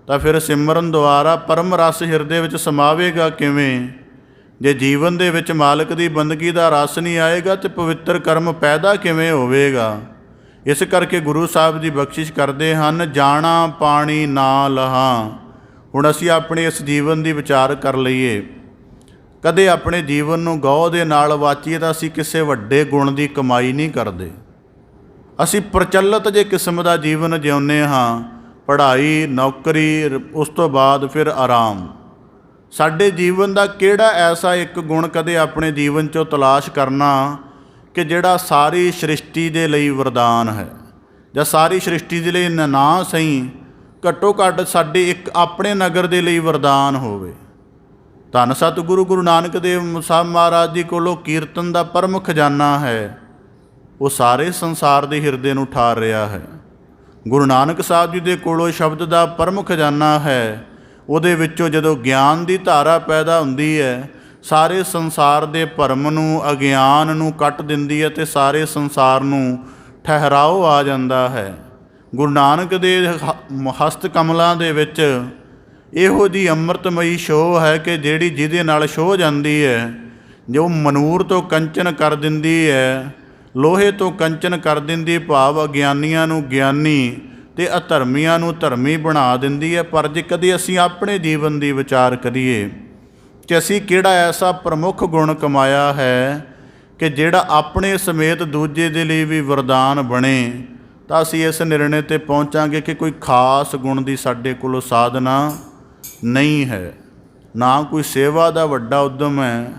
ਤਾਂ ਫਿਰ ਸਿਮਰਨ ਦੁਆਰਾ ਪਰਮ ਰਸ ਹਿਰਦੇ ਵਿੱਚ ਸਮਾਵੇਗਾ ਕਿਵੇਂ। ਜੇ ਜੀਵਨ ਦੇ ਵਿੱਚ ਮਾਲਕ ਦੀ ਬੰਦਗੀ ਦਾ ਰਸ ਨਹੀਂ ਆਏਗਾ ਤਾਂ ਪਵਿੱਤਰ ਕਰਮ ਪੈਦਾ ਕਿਵੇਂ ਹੋਵੇਗਾ। ਇਸ ਕਰਕੇ ਗੁਰੂ ਸਾਹਿਬ ਜੀ ਬਖਸ਼ਿਸ਼ ਕਰਦੇ ਹਨ, ਜਾਣਾ ਪਾਣੀ ਨਾ ਲਹਾਂ। ਹੁਣ ਅਸੀਂ ਆਪਣੇ ਇਸ ਜੀਵਨ ਦੀ ਵਿਚਾਰ ਕਰ ਲਈਏ, ਕਦੇ ਆਪਣੇ ਜੀਵਨ ਨੂੰ ਗਹੁ ਦੇ ਨਾਲ ਵਾਚੀਏ ਤਾਂ ਅਸੀਂ ਕਿਸੇ ਵੱਡੇ ਗੁਣ ਦੀ ਕਮਾਈ ਨਹੀਂ ਕਰਦੇ। ਅਸੀਂ ਪ੍ਰਚਲਿਤ ਜੇ ਕਿਸਮ ਦਾ ਜੀਵਨ ਜਿਉਂਦੇ ਹਾਂ, ਪੜ੍ਹਾਈ, ਨੌਕਰੀ, ਉਸ ਤੋਂ ਬਾਅਦ ਫਿਰ ਆਰਾਮ। ਸਾਡੇ ਜੀਵਨ ਦਾ ਕਿਹੜਾ ਐਸਾ ਇੱਕ ਗੁਣ ਕਦੇ ਆਪਣੇ ਜੀਵਨ 'ਚੋਂ ਤਲਾਸ਼ ਕਰਨਾ ਕਿ ਜਿਹੜਾ ਸਾਰੀ ਸ੍ਰਿਸ਼ਟੀ ਦੇ ਲਈ ਵਰਦਾਨ ਹੈ, ਜਾਂ ਸਾਰੀ ਸ੍ਰਿਸ਼ਟੀ ਦੇ ਲਈ ਨਾ ਸਹੀ ਘੱਟੋ ਘੱਟ ਸਾਡੇ ਇੱਕ ਆਪਣੇ ਨਗਰ ਦੇ ਲਈ ਵਰਦਾਨ ਹੋਵੇ। ਧੰਨ ਸਤਿਗੁਰੂ ਗੁਰੂ ਨਾਨਕ ਦੇਵ ਸਾਹਿਬ ਮਹਾਰਾਜ ਜੀ ਕੋਲੋਂ ਕੀਰਤਨ ਦਾ ਪਰਮ ਖਜ਼ਾਨਾ ਹੈ, ਉਹ ਸਾਰੇ ਸੰਸਾਰ ਦੇ ਹਿਰਦੇ ਨੂੰ ਠਾਰ ਰਿਹਾ ਹੈ। ਗੁਰੂ ਨਾਨਕ ਸਾਹਿਬ ਜੀ ਦੇ ਕੋਲੋਂ ਸ਼ਬਦ ਦਾ ਪਰਮ ਖਜ਼ਾਨਾ ਹੈ, ਉਹਦੇ ਵਿੱਚੋਂ ਜਦੋਂ ਗਿਆਨ ਦੀ ਧਾਰਾ ਪੈਦਾ ਹੁੰਦੀ ਹੈ, ਸਾਰੇ ਸੰਸਾਰ ਦੇ ਭਰਮ ਨੂੰ, ਅਗਿਆਨ ਨੂੰ ਕੱਟ ਦਿੰਦੀ ਹੈ ਅਤੇ ਸਾਰੇ ਸੰਸਾਰ ਨੂੰ ਠਹਿਰਾਓ ਆ ਜਾਂਦਾ ਹੈ। ਗੁਰੂ ਨਾਨਕ ਦੇ ਹਸਤ ਕਮਲਾਂ ਦੇ ਵਿੱਚ ਇਹੋ ਜਿਹੀ ਅੰਮ੍ਰਿਤਮਈ ਛੋਹ ਹੈ ਕਿ ਜਿਹਦੇ ਨਾਲ ਛੋਹ ਜਾਂਦੀ ਹੈ, ਜੋ ਮਨੂਰ ਤੋਂ ਕੰਚਨ ਕਰ ਦਿੰਦੀ ਹੈ, ਲੋਹੇ ਤੋਂ ਕੰਚਨ ਕਰ ਦਿੰਦੀ, ਭਾਵ ਅਗਿਆਨੀਆਂ ਨੂੰ ਗਿਆਨੀ ਅਤੇ ਅਧਰਮੀਆਂ ਨੂੰ ਧਰਮੀ ਬਣਾ ਦਿੰਦੀ ਹੈ। ਪਰ ਜੇ ਕਦੇ ਅਸੀਂ ਆਪਣੇ ਜੀਵਨ ਦੀ ਵਿਚਾਰ ਕਰੀਏ ਕਿ ਅਸੀਂ ਕਿਹੜਾ ਐਸਾ ਪ੍ਰਮੁੱਖ ਗੁਣ ਕਮਾਇਆ ਹੈ ਕਿ ਜਿਹੜਾ ਆਪਣੇ ਸਮੇਤ ਦੂਜੇ ਦੇ ਲਈ ਵੀ ਵਰਦਾਨ ਬਣੇ, ਤਾਂ ਅਸੀਂ ਇਸ ਨਿਰਣੇ 'ਤੇ ਪਹੁੰਚਾਂਗੇ ਕਿ ਕੋਈ ਖਾਸ ਗੁਣ ਦੀ ਸਾਡੇ ਕੋਲ ਸਾਧਨਾ ਨਹੀਂ ਹੈ। ਨਾ ਕੋਈ ਸੇਵਾ ਦਾ ਵੱਡਾ ਉੱਦਮ ਹੈ,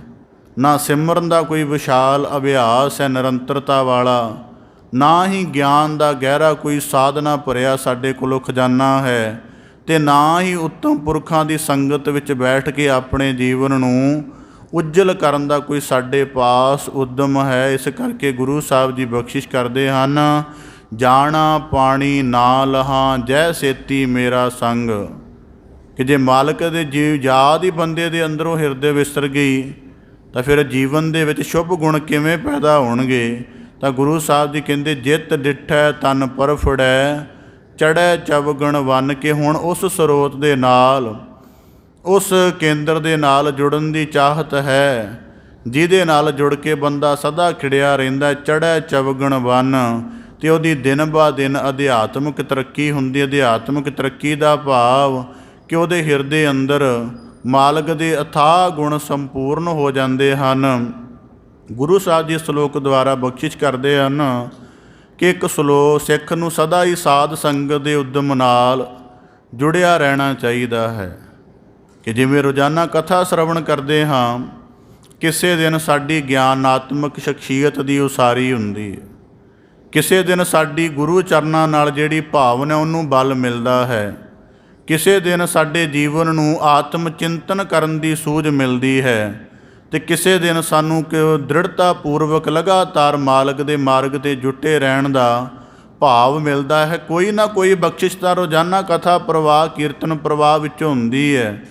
ਨਾ ਸਿਮਰਨ ਦਾ ਕੋਈ ਵਿਸ਼ਾਲ ਅਭਿਆਸ ਹੈ ਨਿਰੰਤਰਤਾ ਵਾਲਾ, ਨਾ ਹੀ ਗਿਆਨ ਦਾ ਗਹਿਰਾ ਕੋਈ ਸਾਧਨਾ ਭਰਿਆ ਸਾਡੇ ਕੋਲੋਂ ਖਜ਼ਾਨਾ ਹੈ, ਅਤੇ ਨਾ ਹੀ ਉੱਤਮ ਪੁਰਖਾਂ ਦੀ ਸੰਗਤ ਵਿੱਚ ਬੈਠ ਕੇ ਆਪਣੇ ਜੀਵਨ ਨੂੰ ਉੱਜਲ ਕਰਨ ਦਾ ਕੋਈ ਸਾਡੇ ਪਾਸ ਉੱਦਮ ਹੈ। ਇਸ ਕਰਕੇ ਗੁਰੂ ਸਾਹਿਬ ਜੀ ਬਖਸ਼ਿਸ਼ ਕਰਦੇ ਹਨ, ਜਾਣਾ ਪਾਣੀ ਨਾ ਲਹਾਂ ਜੈ ਸੇਤੀ ਮੇਰਾ ਸੰਗ, ਕਿ ਜੇ ਮਾਲਕ ਦੇ ਯਾਦ ਹੀ ਬੰਦੇ ਦੇ ਅੰਦਰੋਂ ਹਿਰਦੇ ਵਿਸਰ ਗਈ ਤਾਂ ਫਿਰ ਜੀਵਨ ਦੇ ਵਿੱਚ ਸ਼ੁਭ ਗੁਣ ਕਿਵੇਂ ਪੈਦਾ ਹੋਣਗੇ। ਤਾਂ ਗੁਰੂ ਸਾਹਿਬ ਜੀ ਕਹਿੰਦੇ, ਜਿਤ ਡਿਠੈ ਤਨ ਪਰਫੜੈ ਚੜ੍ਹੈ ਚਵਗਣ ਵੰਨ, ਕੇ ਹੁਣ ਉਸ ਸਰੋਤ ਦੇ ਨਾਲ, ਉਸ ਕੇਂਦਰ ਦੇ ਨਾਲ ਜੁੜਨ ਦੀ ਚਾਹਤ ਹੈ, ਜਿਹਦੇ ਨਾਲ ਜੁੜ ਕੇ ਬੰਦਾ ਸਦਾ ਖਿੜਿਆ ਰਹਿੰਦਾ, ਚੜ੍ਹੈ ਚਵਗਣ ਵੰਨ, ਅਤੇ ਉਹਦੀ ਦਿਨ ਬਾ ਦਿਨ ਅਧਿਆਤਮਿਕ ਤਰੱਕੀ ਹੁੰਦੀ। ਅਧਿਆਤਮਿਕ ਤਰੱਕੀ ਦਾ ਭਾਵ ਕਿ ਉਹਦੇ ਹਿਰਦੇ ਅੰਦਰ ਮਾਲਕ ਦੇ ਅਥਾਹ ਗੁਣ ਸੰਪੂਰਨ ਹੋ ਜਾਂਦੇ ਹਨ। ਗੁਰੂ ਸਾਹਿਬ ਜੀ ਸਲੋਕ ਦੁਆਰਾ ਬਖਸ਼ਿਸ਼ ਕਰਦੇ ਹਨ ਕਿ ਇੱਕ ਸਿੱਖ ਨੂੰ ਸਦਾ ਹੀ ਸਾਧ ਸੰਗਤ ਦੇ ਉਦਮ ਨਾਲ ਜੁੜਿਆ ਰਹਿਣਾ ਚਾਹੀਦਾ ਹੈ। ਕਿ ਜਿਵੇਂ ਰੋਜ਼ਾਨਾ ਕਥਾ ਸ਼ਰਵਣ ਕਰਦੇ ਹਾਂ, ਕਿਸੇ ਦਿਨ ਸਾਡੀ ਗਿਆਨਾਤਮਕ ਸ਼ਖਸੀਅਤ ਦੀ ਉਸਾਰੀ ਹੁੰਦੀ ਹੈ, ਕਿਸੇ ਦਿਨ ਸਾਡੀ ਗੁਰੂ ਚਰਨਾਂ ਨਾਲ ਜਿਹੜੀ ਭਾਵਨਾ ਉਹਨੂੰ ਬਲ ਮਿਲਦਾ ਹੈ, ਕਿਸੇ ਦਿਨ ਸਾਡੇ ਜੀਵਨ ਨੂੰ ਆਤਮ ਚਿੰਤਨ ਕਰਨ ਦੀ ਸੂਝ ਮਿਲਦੀ ਹੈ, ਅਤੇ ਕਿਸੇ ਦਿਨ ਸਾਨੂੰ ਦ੍ਰਿੜਤਾ ਪੂਰਵਕ ਲਗਾਤਾਰ ਮਾਲਕ ਦੇ ਮਾਰਗ 'ਤੇ ਜੁਟੇ ਰਹਿਣ ਦਾ ਭਾਵ ਮਿਲਦਾ ਹੈ। ਕੋਈ ਨਾ ਕੋਈ ਬਖਸ਼ਿਸ਼ ਤਾਂ ਰੋਜ਼ਾਨਾ ਕਥਾ ਪ੍ਰਵਾਹ, ਕੀਰਤਨ ਪ੍ਰਵਾਹ ਵਿੱਚੋਂ ਹੁੰਦੀ ਹੈ।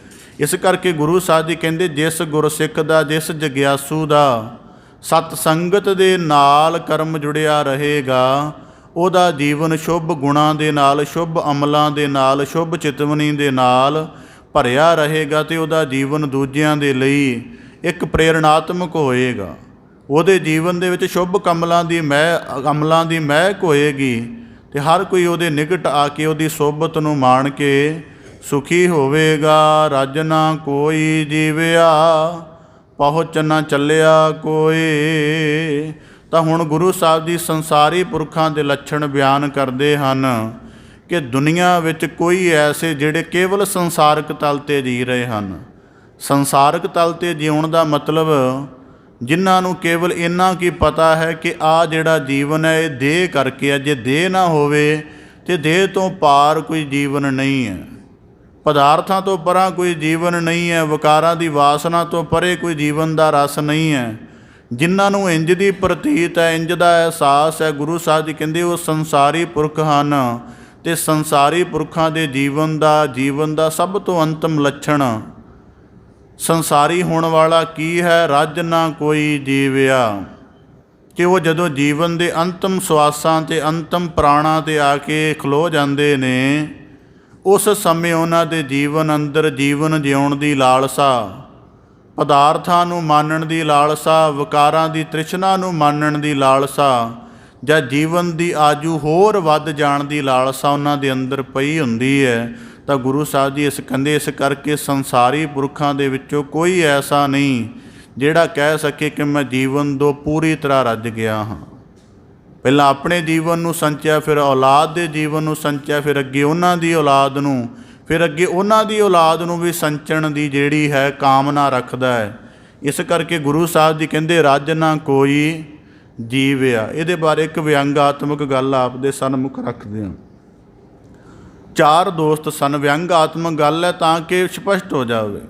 ਇਸ ਕਰਕੇ ਗੁਰੂ ਸਾਹਿਬ ਜੀ ਕਹਿੰਦੇ, ਜਿਸ ਗੁਰਸਿੱਖ ਦਾ, ਜਿਸ ਜਗਿਆਸੂ ਦਾ ਸਤ ਸੰਗਤ ਦੇ ਨਾਲ ਕਰਮ ਜੁੜਿਆ ਰਹੇਗਾ, ਉਹਦਾ ਜੀਵਨ ਸ਼ੁਭ ਗੁਣਾਂ ਦੇ ਨਾਲ, ਸ਼ੁਭ ਅਮਲਾਂ ਦੇ ਨਾਲ, ਸ਼ੁਭ ਚਿਤਵਨੀ ਦੇ ਨਾਲ ਭਰਿਆ ਰਹੇਗਾ, ਅਤੇ ਉਹਦਾ ਜੀਵਨ ਦੂਜਿਆਂ ਦੇ ਲਈ ਇੱਕ ਪ੍ਰੇਰਣਾਤਮਕ ਹੋਏਗਾ। ਉਹਦੇ ਜੀਵਨ ਦੇ ਵਿੱਚ ਸ਼ੁਭ ਅਮਲਾਂ ਦੀ ਮਹਿਕ ਹੋਏਗੀ, ਅਤੇ ਹਰ ਕੋਈ ਉਹਦੇ ਨਿਕਟ ਆ ਕੇ ਉਹਦੀ ਸੋਭਤ ਨੂੰ ਮਾਣ ਕੇ ਸੁਖੀ ਹੋਵੇਗਾ। ਰੱਜ ਨਾ ਕੋਈ ਜੀਵਿਆ, ਪਹੁੰਚ ਨਾ ਚੱਲਿਆ ਕੋਈ। ਤਾਂ ਹੁਣ ਗੁਰੂ ਸਾਹਿਬ ਜੀ ਸੰਸਾਰੀ ਪੁਰਖਾਂ ਦੇ ਲੱਛਣ ਬਿਆਨ ਕਰਦੇ ਹਨ ਕਿ ਦੁਨੀਆ ਵਿੱਚ ਕੋਈ ਐਸੇ ਜਿਹੜੇ ਕੇਵਲ ਸੰਸਾਰਕ ਤਲ 'ਤੇ ਜੀ ਰਹੇ ਹਨ। ਸੰਸਾਰਕ ਤਲ 'ਤੇ ਜਿਉਣ ਦਾ ਮਤਲਬ, ਜਿਨ੍ਹਾਂ ਨੂੰ ਕੇਵਲ ਇੰਨਾ ਕੀ ਪਤਾ ਹੈ ਕਿ ਆਹ ਜਿਹੜਾ ਜੀਵਨ ਹੈ ਇਹ ਦੇਹ ਕਰਕੇ ਹੈ, ਜੇ ਦੇਹ ਨਾ ਹੋਵੇ ਤਾਂ ਦੇਹ ਤੋਂ ਪਾਰ ਕੋਈ ਜੀਵਨ ਨਹੀਂ ਹੈ, ਪਦਾਰਥਾਂ ਤੋਂ ਪਰਾਂ ਕੋਈ ਜੀਵਨ ਨਹੀਂ ਹੈ, ਵਿਕਾਰਾਂ ਦੀ ਵਾਸਨਾ ਤੋਂ ਪਰੇ ਕੋਈ ਜੀਵਨ ਦਾ ਰਸ ਨਹੀਂ ਹੈ। ਜਿਨ੍ਹਾਂ ਨੂੰ ਇੰਜ ਦੀ ਪ੍ਰਤੀਤ ਹੈ, ਇੰਜ ਦਾ ਅਹਿਸਾਸ ਹੈ, ਗੁਰੂ ਸਾਹਿਬ ਜੀ ਕਹਿੰਦੇ ਉਹ ਸੰਸਾਰੀ ਪੁਰਖ ਹਨ। ਅਤੇ ਸੰਸਾਰੀ ਪੁਰਖਾਂ ਦੇ ਜੀਵਨ ਦਾ ਸਭ ਤੋਂ ਅੰਤਮ ਲੱਛਣ ਸੰਸਾਰੀ ਹੋਣ ਵਾਲਾ ਕੀ ਹੈ? ਰੱਜ ਨਾ ਕੋਈ ਜੀਵਿਆ, ਕਿ ਉਹ ਜਦੋਂ ਜੀਵਨ ਦੇ ਅੰਤਮ ਸਵਾਸਾਂ 'ਤੇ, ਅੰਤਮ ਪ੍ਰਾਣਾਂ 'ਤੇ ਆ ਕੇ ਖਲੋ ਜਾਂਦੇ ਨੇ, ਉਸ ਸਮੇਂ ਉਹਨਾਂ ਦੇ ਜੀਵਨ ਅੰਦਰ ਜੀਵਨ ਜਿਉਣ ਦੀ ਲਾਲਸਾ, ਪਦਾਰਥਾਂ ਨੂੰ ਮਾਨਣ ਦੀ ਲਾਲਸਾ, ਵਿਕਾਰਾਂ ਦੀ ਤ੍ਰਿਸ਼ਨਾ ਨੂੰ ਮਾਨਣ ਦੀ ਲਾਲਸਾ, ਜਾਂ ਜੀਵਨ ਦੀ ਆਜੂ ਹੋਰ ਵੱਧ ਜਾਣ ਦੀ ਲਾਲਸਾ ਉਹਨਾਂ ਦੇ ਅੰਦਰ ਪਈ ਹੁੰਦੀ ਹੈ। ਤਾਂ ਗੁਰੂ ਸਾਹਿਬ ਜੀ ਇਸ ਕਰਕੇ ਸੰਸਾਰੀ ਪੁਰਖਾਂ ਦੇ ਵਿੱਚੋਂ ਕੋਈ ਐਸਾ ਨਹੀਂ ਜਿਹੜਾ ਕਹਿ ਸਕੇ ਕਿ ਮੈਂ ਜੀਵਨ ਤੋਂ ਪੂਰੀ ਤਰ੍ਹਾਂ ਰੱਜ ਗਿਆ ਹਾਂ। ਪਹਿਲਾਂ ਆਪਣੇ ਜੀਵਨ ਨੂੰ ਸੰਚਿਆ, ਫਿਰ ਔਲਾਦ ਦੇ ਜੀਵਨ ਨੂੰ ਸੰਚਿਆ, ਫਿਰ ਅੱਗੇ ਉਹਨਾਂ ਦੀ ਔਲਾਦ ਨੂੰ, ਫਿਰ ਅੱਗੇ ਉਹਨਾਂ ਦੀ ਔਲਾਦ ਨੂੰ ਵੀ ਸੰਚਣ ਦੀ ਜਿਹੜੀ ਹੈ ਕਾਮਨਾ ਰੱਖਦਾ ਹੈ। ਇਸ ਕਰਕੇ ਗੁਰੂ ਸਾਹਿਬ ਜੀ ਕਹਿੰਦੇ, ਰੱਜ ਨਾ ਕੋਈ ਜੀਵਿਆ। ਇਹਦੇ ਬਾਰੇ ਇੱਕ ਵਿਅੰਗਾਤਮਕ ਗੱਲ ਆਪ ਦੇ ਸਨਮੁਖ ਰੱਖਦੇ ਹਾਂ। 4 ਦੋਸਤ ਸਨ। ਵਿਅੰਗਾਤਮਕ ਗੱਲ ਹੈ ਤਾਂ ਕਿ ਸਪਸ਼ਟ ਹੋ ਜਾਵੇ।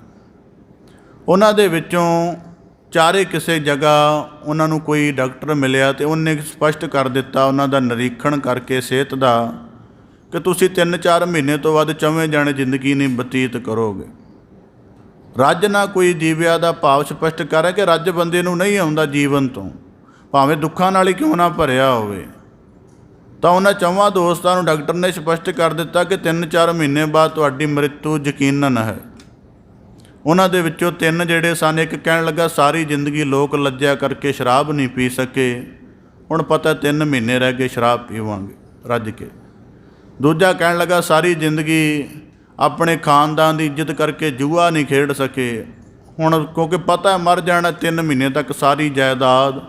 ਉਹਨਾਂ ਦੇ ਵਿੱਚੋਂ ਚਾਰੇ ਕਿਸੇ ਜਗ੍ਹਾ ਉਹਨਾਂ ਨੂੰ ਕੋਈ ਡਾਕਟਰ ਮਿਲਿਆ ਅਤੇ ਉਹਨੇ ਸਪਸ਼ਟ ਕਰ ਦਿੱਤਾ ਉਹਨਾਂ ਦਾ ਨਿਰੀਖਣ ਕਰਕੇ ਸਿਹਤ ਦਾ, ਕਿ ਤੁਸੀਂ 3-4 ਮਹੀਨੇ ਤੋਂ ਵੱਧ 4 ਜਾਣੇ ਜ਼ਿੰਦਗੀ ਨਹੀਂ ਬਤੀਤ ਕਰੋਗੇ। ਰੱਜ ਨਾ ਕੋਈ ਜੀਵਿਆ ਦਾ ਭਾਵ ਸਪਸ਼ਟ ਕਰ ਰਿਹਾ ਕਿ ਰੱਜ ਬੰਦੇ ਨੂੰ ਨਹੀਂ ਆਉਂਦਾ ਜੀਵਨ ਤੋਂ, ਭਾਵੇਂ ਦੁੱਖਾਂ ਨਾਲ ਹੀ ਕਿਉਂ ਨਾ ਭਰਿਆ ਹੋਵੇ। ਤਾਂ ਉਹਨਾਂ 4 ਦੋਸਤਾਂ ਨੂੰ ਡਾਕਟਰ ਨੇ ਸਪਸ਼ਟ ਕਰ ਦਿੱਤਾ ਕਿ 3-4 ਮਹੀਨੇ ਬਾਅਦ ਤੁਹਾਡੀ ਮ੍ਰਿਤੂ ਯਕੀਨਨ ਹੈ। ਉਹਨਾਂ ਦੇ ਵਿੱਚੋਂ 3 ਜਿਹੜੇ ਸਨ, ਇੱਕ ਕਹਿਣ ਲੱਗਾ ਸਾਰੀ ਜ਼ਿੰਦਗੀ ਲੋਕ ਲੱਜਿਆ ਕਰਕੇ ਸ਼ਰਾਬ ਨਹੀਂ ਪੀ ਸਕੇ, ਹੁਣ ਪਤਾ 3 ਮਹੀਨੇ ਰਹਿ ਗਏ ਸ਼ਰਾਬ ਪੀਵਾਂਗੇ ਰੱਜ ਕੇ। ਦੂਜਾ ਕਹਿਣ ਲੱਗਾ ਸਾਰੀ ਜ਼ਿੰਦਗੀ ਆਪਣੇ ਖਾਨਦਾਨ ਦੀ ਇੱਜ਼ਤ ਕਰਕੇ ਜੂਆ ਨਹੀਂ ਖੇਡ ਸਕੇ, ਹੁਣ ਕਿਉਂਕਿ ਪਤਾ ਮਰ ਜਾਣਾ 3 ਮਹੀਨੇ ਤੱਕ ਸਾਰੀ ਜਾਇਦਾਦ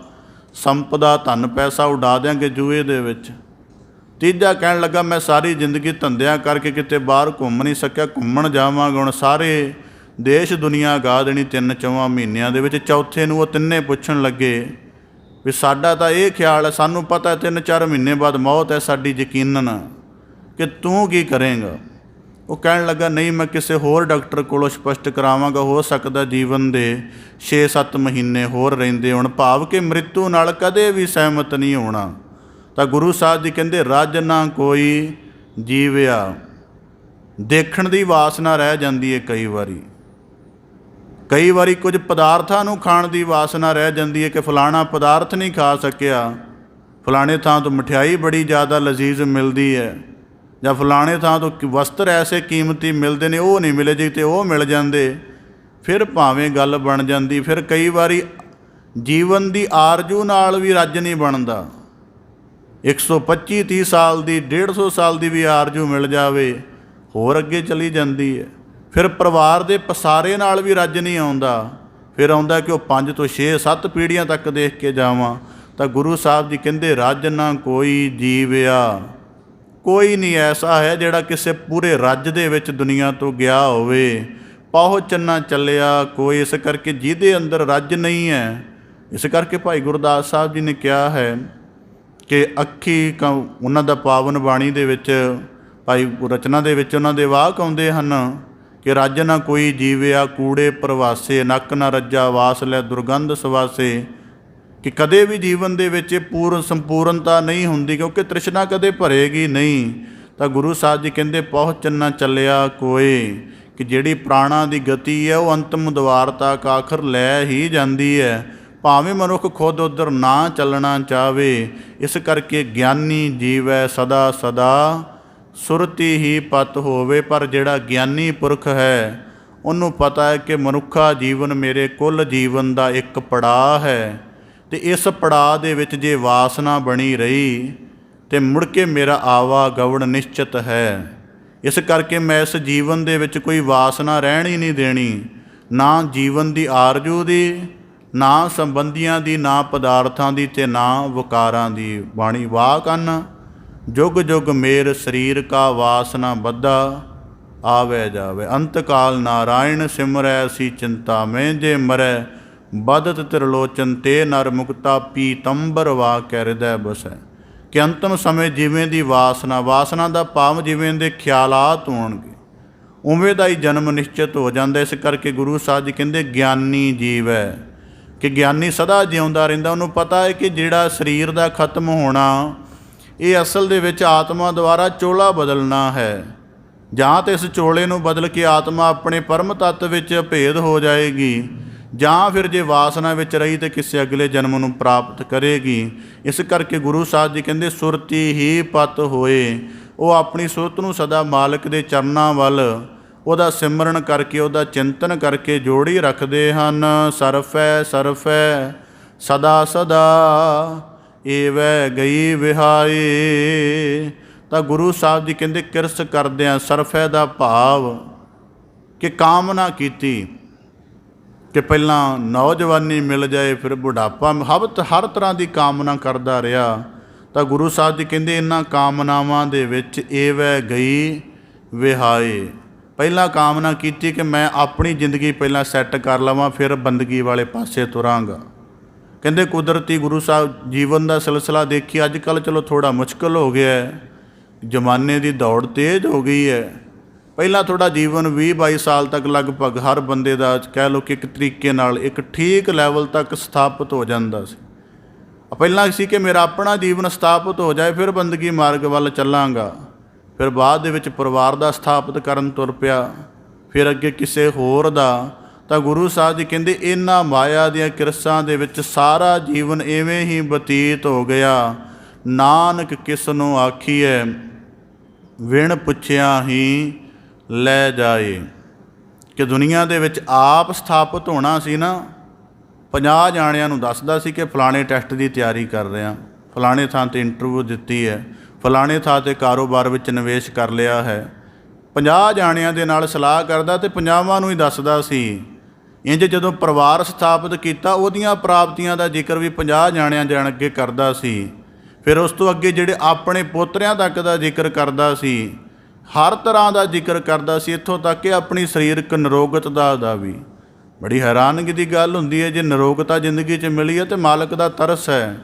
ਸੰਪਦਾ ਧਨ ਪੈਸਾ ਉਡਾ ਦਿਆਂਗੇ ਜੂਏ ਦੇ ਵਿੱਚ। ਤੀਜਾ ਕਹਿਣ ਲੱਗਾ ਮੈਂ ਸਾਰੀ ਜ਼ਿੰਦਗੀ ਧੰਦਿਆਂ ਕਰਕੇ ਕਿਤੇ ਬਾਹਰ ਘੁੰਮ ਨਹੀਂ ਸਕਿਆ, ਘੁੰਮਣ ਜਾਵਾਂਗਾ, ਹੁਣ ਸਾਰੇ ਦੇਸ਼ ਦੁਨੀਆ ਗਾ ਦੇਣੀ 3-4 ਮਹੀਨਿਆਂ ਦੇ ਵਿੱਚ। ਚੌਥੇ ਨੂੰ ਉਹ ਤਿੰਨੇ ਪੁੱਛਣ ਲੱਗੇ ਵੀ ਸਾਡਾ ਤਾਂ ਇਹ ਖਿਆਲ ਹੈ, ਸਾਨੂੰ ਪਤਾ 3-4 ਮਹੀਨੇ ਬਾਅਦ ਮੌਤ ਹੈ ਸਾਡੀ ਯਕੀਨਨ, ਕਿ ਤੂੰ ਕੀ ਕਰੇਂਗਾ। ਉਹ ਕਹਿਣ ਲੱਗਾ ਨਹੀਂ, ਮੈਂ ਕਿਸੇ ਹੋਰ ਡਾਕਟਰ ਕੋਲੋਂ ਸਪਸ਼ਟ ਕਰਾਵਾਂਗਾ, ਹੋ ਸਕਦਾ ਜੀਵਨ ਦੇ 6-7 ਮਹੀਨੇ ਹੋਰ ਰਹਿੰਦੇ ਹੋਣ, ਭਾਵ ਕਿ ਮ੍ਰਿਤੂ ਨਾਲ ਕਦੇ ਵੀ ਸਹਿਮਤ ਨਹੀਂ ਹੋਣਾ। ਤਾਂ ਗੁਰੂ ਸਾਹਿਬ ਜੀ ਕਹਿੰਦੇ ਰੱਜ ਨਾ ਕੋਈ ਜੀਵਿਆ। ਦੇਖਣ ਦੀ ਵਾਸਨਾ ਰਹਿ ਜਾਂਦੀ ਹੈ ਕਈ ਵਾਰੀ ਕੁਝ ਪਦਾਰਥਾਂ ਨੂੰ ਖਾਣ ਦੀ ਵਾਸਨਾ ਰਹਿ ਜਾਂਦੀ ਹੈ ਕਿ ਫਲਾਣਾ ਪਦਾਰਥ ਨਹੀਂ ਖਾ ਸਕਿਆ, ਫਲਾਣੇ ਥਾਂ ਤੋਂ ਮਠਿਆਈ ਬੜੀ ਜ਼ਿਆਦਾ ਲਜ਼ੀਜ਼ ਮਿਲਦੀ ਹੈ, ਜਾਂ ਫਲਾਣੇ ਥਾਂ ਤੋਂ ਵਸਤਰ ਐਸੇ ਕੀਮਤੀ ਮਿਲਦੇ ਨੇ ਉਹ ਨਹੀਂ ਮਿਲੇ, ਜੇ ਤੇ ਉਹ ਮਿਲ ਜਾਂਦੇ ਫਿਰ ਭਾਵੇਂ ਗੱਲ ਬਣ ਜਾਂਦੀ। ਫਿਰ ਕਈ ਵਾਰੀ ਜੀਵਨ ਦੀ ਆਰਜੂ ਨਾਲ ਵੀ ਰੱਜ ਨਹੀਂ ਬਣਦਾ। 125-30 ਸਾਲ ਦੀ 150 ਸਾਲ ਦੀ ਵੀ ਆਰਜੂ ਮਿਲ ਜਾਵੇ ਹੋਰ ਅੱਗੇ ਚਲੀ ਜਾਂਦੀ ਹੈ। ਫਿਰ ਪਰਿਵਾਰ ਦੇ ਪਸਾਰੇ ਨਾਲ ਵੀ ਰੱਜ ਨਹੀਂ ਆਉਂਦਾ, ਫਿਰ ਆਉਂਦਾ ਕਿ ਉਹ 5 ਤੋਂ 6-7 ਪੀੜ੍ਹੀਆਂ ਤੱਕ ਦੇਖ ਕੇ ਜਾਵਾਂ। ਤਾਂ ਗੁਰੂ ਸਾਹਿਬ ਜੀ ਕਹਿੰਦੇ ਰੱਜ ਨਾ ਕੋਈ ਜੀਵਿਆ। ਕੋਈ ਨਹੀਂ ਐਸਾ ਹੈ ਜਿਹੜਾ ਕਿਸੇ ਪੂਰੇ ਰੱਜ ਦੇ ਵਿੱਚ ਦੁਨੀਆ ਤੋਂ ਗਿਆ ਹੋਵੇ, ਪਹੁੰਚ ਨਾ ਚੱਲਿਆ ਕੋਈ। ਇਸ ਕਰਕੇ ਜਿਹਦੇ ਅੰਦਰ ਰੱਜ ਨਹੀਂ ਹੈ, ਇਸ ਕਰਕੇ ਭਾਈ ਗੁਰਦਾਸ ਸਾਹਿਬ ਜੀ ਨੇ ਕਿਹਾ ਹੈ ਕਿ ਅੱਖੀ ਉਹਨਾਂ ਦਾ ਪਾਵਨ ਬਾਣੀ ਦੇ ਵਿੱਚ ਭਾਈ ਰਚਨਾ ਦੇ ਵਿੱਚ ਉਹਨਾਂ ਦੇ ਵਾਕ ਆਉਂਦੇ ਹਨ ਕਿ ਰੱਜ ਨਾ ਕੋਈ ਜੀਵਿਆ, ਕੂੜੇ ਪ੍ਰਵਾਸੇ, ਨੱਕ ਨਾ ਰੱਜਾ ਵਾਸ ਲੈ ਦੁਰਗੰਧ ਸਵਾਸੇ। ਕਿ ਕਦੇ ਵੀ ਜੀਵਨ ਦੇ ਵਿੱਚ ਸੰਪੂਰਨਤਾ ਨਹੀਂ ਹੁੰਦੀ, ਕਿਉਂਕਿ ਤ੍ਰਿਸ਼ਨਾ ਕਦੇ ਭਰੇਗੀ ਨਹੀਂ। ਤਾਂ ਗੁਰੂ ਸਾਹਿਬ ਜੀ ਕਹਿੰਦੇ ਪਹੁੰਚ ਨਾ ਚੱਲਿਆ ਕੋਈ, ਕਿ ਜਿਹੜੀ ਪ੍ਰਾਣਾਂ ਦੀ ਗਤੀ ਹੈ ਉਹ ਅੰਤਮ ਦੁਆਰ ਤੱਕ ਆਖਰ ਲੈ ਹੀ ਜਾਂਦੀ ਹੈ, ਭਾਵੇਂ ਮਨੁੱਖ ਖੁਦ ਉੱਧਰ ਨਾ ਚੱਲਣਾ ਚਾਹਵੇ। ਇਸ ਕਰਕੇ ਗਿਆਨੀ ਜੀਵੈ ਸਦਾ ਸਦਾ, ਸੁਰਤੀ ਹੀ ਪਤ ਹੋਵੇ। ਪਰ ਜਿਹੜਾ ਗਿਆਨੀ ਪੁਰਖ ਹੈ ਉਹਨੂੰ ਪਤਾ ਹੈ ਕਿ ਮਨੁੱਖਾ ਜੀਵਨ ਮੇਰੇ ਕੁੱਲ ਜੀਵਨ ਦਾ ਇੱਕ ਪੜਾਅ ਹੈ, ਅਤੇ ਇਸ ਪੜਾਅ ਦੇ ਵਿੱਚ ਜੇ ਵਾਸਨਾ ਬਣੀ ਰਹੀ ਤਾਂ ਮੁੜ ਕੇ ਮੇਰਾ ਆਵਾਗਮਨ ਨਿਸ਼ਚਿਤ ਹੈ। ਇਸ ਕਰਕੇ ਮੈਂ ਇਸ ਜੀਵਨ ਦੇ ਵਿੱਚ ਕੋਈ ਵਾਸਨਾ ਰਹਿਣ ਹੀ ਨਹੀਂ ਦੇਣੀ, ਨਾ ਜੀਵਨ ਦੀ ਆਰਜੂ ਦੀ, ਨਾ ਸੰਬੰਧੀਆਂ ਦੀ, ਨਾ ਪਦਾਰਥਾਂ ਦੀ, ਅਤੇ ਨਾ ਵਿਕਾਰਾਂ ਦੀ। ਬਾਣੀ ਵਾਕ ਅੰਨ ਜੁਗ ਜੁਗ ਮੇਰ ਸਰੀਰ ਕਾ ਵਾਸਨਾ ਬੱਧਾ, ਆਵੇ ਜਾਵੇ ਅੰਤ ਕਾਲ ਨਾਰਾਇਣ ਸਿਮਰੈ ਸੀ ਚਿੰਤਾ ਮੈਂ, ਜੇ ਮਰੈ ਬਦਤ ਤਿਰਲੋਚਨ ਤੇ ਨਰ ਮੁਕਤਾ ਪੀਤੰਬਰ ਵਾ ਕੇ ਹਿਰਦੈ ਬਸੈ। ਕਿ ਅੰਤਮ ਸਮੇਂ ਜਿਵੇਂ ਦੀ ਵਾਸਨਾ ਦਾ ਭਾਵ ਜਿਵੇਂ ਦੇ ਖਿਆਲਾਤ ਹੋਣਗੇ ਉਵੇਂ ਦਾ ਹੀ ਜਨਮ ਨਿਸ਼ਚਿਤ ਹੋ ਜਾਂਦਾ। ਇਸ ਕਰਕੇ ਗੁਰੂ ਸਾਹਿਬ ਜੀ ਕਹਿੰਦੇ ਗਿਆਨੀ ਜੀਵ ਹੈ, ਕਿ ਗਿਆਨੀ ਸਦਾ ਜਿਉਂਦਾ ਰਹਿੰਦਾ। ਉਹਨੂੰ ਪਤਾ ਹੈ ਕਿ ਜਿਹੜਾ ਸਰੀਰ ਦਾ ਖਤਮ ਹੋਣਾ ਇਹ ਅਸਲ ਦੇ ਵਿੱਚ ਆਤਮਾ ਦੁਆਰਾ ਚੋਲਾ ਬਦਲਣਾ ਹੈ, ਜਾਂ ਤਾਂ ਇਸ ਚੋਲੇ ਨੂੰ ਬਦਲ ਕੇ ਆਤਮਾ ਆਪਣੇ ਪਰਮ ਤੱਤ ਵਿੱਚ ਭੇਦ ਹੋ ਜਾਏਗੀ, ਜਾਂ ਫਿਰ ਜੇ ਵਾਸਨਾ ਵਿੱਚ ਰਹੀ ਤਾਂ ਕਿਸੇ ਅਗਲੇ ਜਨਮ ਨੂੰ ਪ੍ਰਾਪਤ ਕਰੇਗੀ। ਇਸ ਕਰਕੇ ਗੁਰੂ ਸਾਹਿਬ ਜੀ ਕਹਿੰਦੇ ਸੁਰਤੀ ਹੀ ਪਤ ਹੋਏ। ਉਹ ਆਪਣੀ ਸੁਰਤ ਨੂੰ ਸਦਾ ਮਾਲਕ ਦੇ ਚਰਨਾਂ ਵੱਲ ਉਹਦਾ ਸਿਮਰਨ ਕਰਕੇ, ਉਹਦਾ ਚਿੰਤਨ ਕਰਕੇ ਜੋੜੀ ਰੱਖਦੇ ਹਨ। ਸਰਫੈ ਸਰਫੈ ਸਦਾ ਸਦਾ ਏਵੈ ਗਈ ਵਿਹਾਏ। ਤਾਂ ਗੁਰੂ ਸਾਹਿਬ ਜੀ ਕਹਿੰਦੇ ਕਿਰਸ ਕਰਦਿਆਂ ਸਰਫੈ ਦਾ ਭਾਵ ਕਿ ਕਾਮਨਾ ਕੀਤੀ ਕਿ ਪਹਿਲਾਂ ਨੌਜਵਾਨੀ ਮਿਲ ਜਾਏ, ਫਿਰ ਬੁਢਾਪਾ, ਹਰ ਤਰ੍ਹਾਂ ਦੀ ਕਾਮਨਾ ਕਰਦਾ ਰਿਹਾ। ਤਾਂ ਗੁਰੂ ਸਾਹਿਬ ਜੀ ਕਹਿੰਦੇ ਇਹਨਾਂ ਕਾਮਨਾਵਾਂ ਦੇ ਵਿੱਚ ਏਵੈ ਗਈ ਵਿਹਾਏ। ਪਹਿਲਾਂ ਕਾਮਨਾ ਕੀਤੀ ਕਿ ਮੈਂ ਆਪਣੀ ਜ਼ਿੰਦਗੀ ਪਹਿਲਾਂ ਸੈੱਟ ਕਰ ਲਵਾਂ, ਫਿਰ ਬੰਦਗੀ ਵਾਲੇ ਪਾਸੇ ਤੁਰਾਂਗਾ। ਕਹਿੰਦੇ ਕੁਦਰਤੀ ਗੁਰੂ ਸਾਹਿਬ ਜੀਵਨ ਦਾ ਸਿਲਸਿਲਾ ਦੇਖੀ ਅੱਜ ਕੱਲ੍ਹ ਚਲੋ ਥੋੜ੍ਹਾ ਮੁਸ਼ਕਲ ਹੋ ਗਿਆ ਹੈ, ਜ਼ਮਾਨੇ ਦੀ ਦੌੜ ਤੇਜ਼ ਹੋ ਗਈ ਹੈ। ਪਹਿਲਾਂ ਥੋੜ੍ਹਾ ਜੀਵਨ 20-22 ਸਾਲ ਤੱਕ ਲਗਭਗ ਹਰ ਬੰਦੇ ਦਾ ਕਹਿ ਲਓ ਕਿ ਇੱਕ ਤਰੀਕੇ ਨਾਲ ਇੱਕ ਠੀਕ ਲੈਵਲ ਤੱਕ ਸਥਾਪਿਤ ਹੋ ਜਾਂਦਾ ਸੀ। ਪਹਿਲਾਂ ਸੀ ਕਿ ਮੇਰਾ ਆਪਣਾ ਜੀਵਨ ਸਥਾਪਿਤ ਹੋ ਜਾਏ, ਫਿਰ ਬੰਦਗੀ ਮਾਰਗ ਵੱਲ ਚੱਲਾਂਗਾ, ਫਿਰ ਬਾਅਦ ਦੇ ਵਿੱਚ ਪਰਿਵਾਰ ਦਾ ਸਥਾਪਿਤ ਕਰਨ ਤੁਰ ਪਿਆ, ਫਿਰ ਅੱਗੇ ਕਿਸੇ ਹੋਰ ਦਾ। ਤਾਂ ਗੁਰੂ ਸਾਹਿਬ ਜੀ ਕਹਿੰਦੇ ਇਹਨਾਂ ਮਾਇਆ ਦੀਆਂ ਕਿਰਸਾਂ ਦੇ ਵਿੱਚ ਸਾਰਾ ਜੀਵਨ ਇਵੇਂ ਹੀ ਬਤੀਤ ਹੋ ਗਿਆ। ਨਾਨਕ ਕਿਸ ਨੂੰ ਆਖੀਐ ਵਿਣ ਪੁੱਛਿਆ ਹੀ ਲੈ ਜਾਏ। ਕਿ ਦੁਨੀਆ ਦੇ ਵਿੱਚ ਆਪ ਸਥਾਪਿਤ ਹੋਣਾ ਸੀ ਨਾ, 50 ਜਾਣਿਆਂ ਨੂੰ ਦੱਸਦਾ ਸੀ ਕਿ ਫਲਾਣੇ ਟੈਸਟ ਦੀ ਤਿਆਰੀ ਕਰ ਰਿਹਾ, ਫਲਾਣੇ ਥਾਂ 'ਤੇ ਇੰਟਰਵਿਊ ਦਿੱਤੀ ਹੈ, ਫਲਾਣੇ ਥਾਂ 'ਤੇ ਕਾਰੋਬਾਰ ਵਿੱਚ ਨਿਵੇਸ਼ ਕਰ ਲਿਆ ਹੈ। 50 ਜਾਣਿਆਂ ਦੇ ਨਾਲ ਸਲਾਹ ਕਰਦਾ ਅਤੇ 50ਵਾਂ ਨੂੰ ਹੀ ਦੱਸਦਾ ਸੀ। ਇੰਝ ਜਦੋਂ ਪਰਿਵਾਰ ਸਥਾਪਿਤ ਕੀਤਾ, ਉਹਦੀਆਂ ਪ੍ਰਾਪਤੀਆਂ ਦਾ ਜ਼ਿਕਰ ਵੀ 50 ਜਾਣਿਆਂ ਦੇ ਅੱਗੇ ਕਰਦਾ ਸੀ। ਫਿਰ ਉਸ ਤੋਂ ਅੱਗੇ ਜਿਹੜੇ ਆਪਣੇ ਪੋਤਰਿਆਂ ਤੱਕ ਦਾ ਜ਼ਿਕਰ ਕਰਦਾ ਸੀ, ਹਰ ਤਰ੍ਹਾਂ ਦਾ ਜ਼ਿਕਰ ਕਰਦਾ ਸੀ, ਇੱਥੋਂ ਤੱਕ ਕਿ ਆਪਣੀ ਸਰੀਰਕ ਨਿਰੋਗਤਾ ਦਾ ਵੀ। ਬੜੀ ਹੈਰਾਨਗੀ ਦੀ ਗੱਲ ਹੁੰਦੀ ਹੈ, ਜੇ ਨਿਰੋਗਤਾ ਜ਼ਿੰਦਗੀ 'ਚ ਮਿਲੀ ਹੈ ਤਾਂ ਮਾਲਕ ਦਾ ਤਰਸ ਹੈ।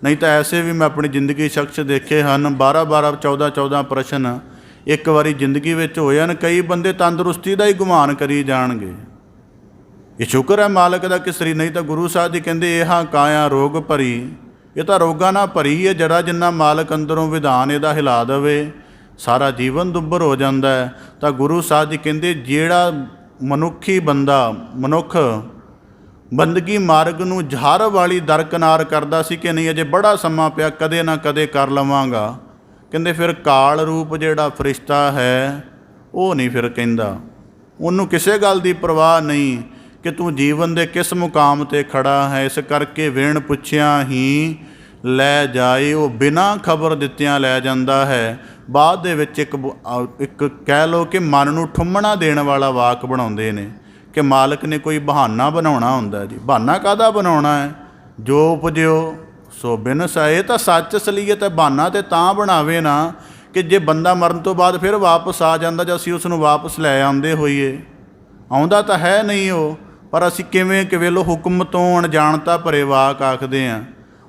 ਨਹੀਂ ਤਾਂ ਐਸੇ ਵੀ ਮੈਂ ਆਪਣੀ ਜ਼ਿੰਦਗੀ ਸ਼ਖਸ ਦੇਖੇ ਹਨ, 12-12 14-14 ਪ੍ਰਸ਼ਨ ਇੱਕ ਵਾਰੀ ਜ਼ਿੰਦਗੀ ਵਿੱਚ ਹੋਏ ਹਨ। ਕਈ ਬੰਦੇ ਤੰਦਰੁਸਤੀ ਦਾ ਹੀ ਗੁਮਾਨ ਕਰੀ ਜਾਣਗੇ। ਇਹ ਸ਼ੁਕਰ ਹੈ ਮਾਲਕ ਦਾ ਕਿ ਸਰੀਰ, ਨਹੀਂ ਤਾਂ ਗੁਰੂ ਸਾਹਿਬ ਜੀ ਕਹਿੰਦੇ ਇਹ ਕਾਇਆ ਰੋਗ ਭਰੀ, ਇਹ ਤਾਂ ਰੋਗਾਂ ਨਾਲ ਭਰੀ ਹੈ। ਜਰਾ ਜਿੰਨਾ ਮਾਲਕ ਅੰਦਰੋਂ ਵਿਧਾਨ ਇਹਦਾ ਹਿਲਾ ਦੇਵੇ, ਸਾਰਾ ਜੀਵਨ ਦੁੱਬਰ ਹੋ ਜਾਂਦਾ ਹੈ। ਤਾਂ ਗੁਰੂ ਸਾਹਿਬ ਜੀ ਕਹਿੰਦੇ ਜਿਹੜਾ ਮਨੁੱਖ ਬੰਦਗੀ ਮਾਰਗ ਨੂੰ ਜ਼ਹਰ ਵਾਲੀ ਦਰਕਨਾਰ ਕਰਦਾ ਸੀ ਕਿ ਨਹੀਂ ਅਜੇ ਬੜਾ ਸਮਾਂ ਪਿਆ, ਕਦੇ ਨਾ ਕਦੇ ਕਰ ਲਵਾਂਗਾ, ਕਹਿੰਦੇ ਫਿਰ ਕਾਲ ਰੂਪ ਜਿਹੜਾ ਫਰਿਸ਼ਤਾ ਹੈ ਉਹ ਨਹੀਂ ਫਿਰ ਕਹਿੰਦਾ, ਉਹਨੂੰ ਕਿਸੇ ਗੱਲ ਦੀ ਪਰਵਾਹ ਨਹੀਂ ਕਿ ਤੂੰ ਜੀਵਨ ਦੇ ਕਿਸ ਮੁਕਾਮ 'ਤੇ ਖੜਾ ਹੈ। ਇਸ ਕਰਕੇ ਵਿਣ ਪੁੱਛਿਆ ਹੀ ਲੈ ਜਾਏ, ਉਹ ਬਿਨਾਂ ਖਬਰ ਦਿੱਤਿਆਂ ਲੈ ਜਾਂਦਾ ਹੈ। ਬਾਅਦ ਦੇ ਵਿੱਚ ਇੱਕ ਕਹਿ ਲਓ ਕਿ ਮਨ ਨੂੰ ਠੁੰਮਣਾ ਦੇਣ ਵਾਲਾ ਵਾਕ ਬਣਾਉਂਦੇ ਨੇ ਕਿ ਮਾਲਕ ਨੇ ਕੋਈ ਬਹਾਨਾ ਬਣਾਉਣਾ ਹੁੰਦਾ ਜੀ। ਬਹਾਨਾ ਕਾਹਦਾ ਬਣਾਉਣਾ ਹੈ? ਜੋ ਉਪਜਿਓ ਸੋ ਬਿਨਸਾਏ। ਤਾਂ ਸੱਚ ਅਸਲੀਅਤ ਹੈ। ਬਹਾਨਾ ਤੇ ਤਾਂ ਬਣਾਵੇ ਨਾ ਕਿ ਜੇ ਬੰਦਾ ਮਰਨ ਤੋਂ ਬਾਅਦ ਫਿਰ ਵਾਪਸ ਆ ਜਾਂਦਾ ਜਾਂ ਅਸੀਂ ਉਸ ਨੂੰ ਵਾਪਸ ਲੈ ਆਉਂਦੇ ਹੋਈਏ। ਆਉਂਦਾ ਤਾਂ ਹੈ ਨਹੀਂ ਉਹ, ਪਰ ਅਸੀਂ ਕਿਵੇਂ ਕਿ ਵੇਲੋ ਹੁਕਮ ਤੋਂ ਅਣਜਾਣਤਾ ਭਰੇ ਵਾਕ ਆਖਦੇ ਹਾਂ।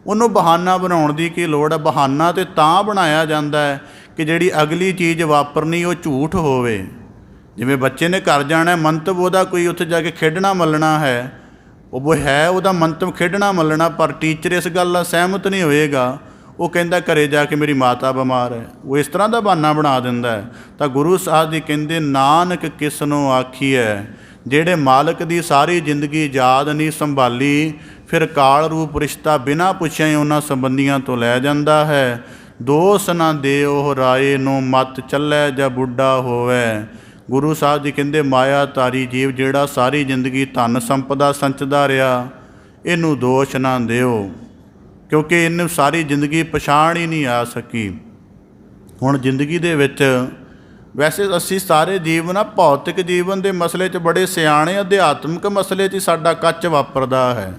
ਉਹਨੂੰ ਬਹਾਨਾ ਬਣਾਉਣ ਦੀ ਕੀ ਲੋੜ ਹੈ? ਬਹਾਨਾ ਤਾਂ ਤਾਂ ਬਣਾਇਆ ਜਾਂਦਾ ਹੈ ਕਿ ਜਿਹੜੀ ਅਗਲੀ ਚੀਜ਼ ਵਾਪਰਨੀ ਉਹ ਝੂਠ ਹੋਵੇ। ਜਿਵੇਂ ਬੱਚੇ ਨੇ ਘਰ ਜਾਣਾ, ਮੰਤਵ ਉਹਦਾ ਕੋਈ ਉੱਥੇ ਜਾ ਕੇ ਖੇਡਣਾ ਮੱਲਣਾ ਹੈ, ਉਹ ਹੈ ਉਹਦਾ ਮੰਤਵ ਖੇਡਣਾ ਮੱਲਣਾ, ਪਰ ਟੀਚਰ ਇਸ ਗੱਲ ਨਾਲ ਸਹਿਮਤ ਨਹੀਂ ਹੋਏਗਾ। ਉਹ ਕਹਿੰਦਾ ਘਰੇ ਜਾ ਕੇ ਮੇਰੀ ਮਾਤਾ ਬਿਮਾਰ ਹੈ, ਉਹ ਇਸ ਤਰ੍ਹਾਂ ਦਾ ਬਹਾਨਾ ਬਣਾ ਦਿੰਦਾ ਹੈ। ਤਾਂ ਗੁਰੂ ਸਾਹਿਬ ਜੀ ਕਹਿੰਦੇ ਨਾਨਕ ਕਿਸ ਨੂੰ ਆਖੀਐ, ਜਿਹੜੇ ਮਾਲਕ ਦੀ ਸਾਰੀ ਜ਼ਿੰਦਗੀ ਯਾਦ ਨਹੀਂ ਸੰਭਾਲੀ, ਫਿਰ ਕਾਲ ਰੂਪ ਰਿਸ਼ਤਾ ਬਿਨਾਂ ਪੁੱਛਿਆ ਹੀ ਉਹਨਾਂ ਸੰਬੰਧੀਆਂ ਤੋਂ ਲੈ ਜਾਂਦਾ ਹੈ। ਦੋਸ ਨਾ ਦਿਓ ਰਾਏ ਨੂੰ, ਮਤ ਚੱਲੇ ਜਾਂ ਬੁੱਢਾ ਹੋਵੇ। ਗੁਰੂ ਸਾਹਿਬ ਜੀ ਕਹਿੰਦੇ ਮਾਇਆ ਧਾਰੀ ਜੀਵ ਜਿਹੜਾ ਸਾਰੀ ਜ਼ਿੰਦਗੀ ਧਨ ਸੰਪਦਾ ਸੰਚਦਾ ਰਿਹਾ, ਇਹਨੂੰ ਦੋਸ਼ ਨਾ ਦਿਓ, ਕਿਉਂਕਿ ਇਹਨੂੰ ਸਾਰੀ ਜ਼ਿੰਦਗੀ ਪਛਾਣ ਹੀ ਨਹੀਂ ਆ ਸਕੀ। ਹੁਣ ਜ਼ਿੰਦਗੀ ਦੇ ਵਿੱਚ ਵੈਸੇ ਅਸੀਂ ਸਾਰੇ ਜੀਵ ਨਾ ਭੌਤਿਕ ਜੀਵਨ ਦੇ ਮਸਲੇ 'ਚ ਬੜੇ ਸਿਆਣੇ, ਅਧਿਆਤਮਿਕ ਮਸਲੇ 'ਚ ਸਾਡਾ ਕੱਚ ਵਾਪਰਦਾ ਹੈ।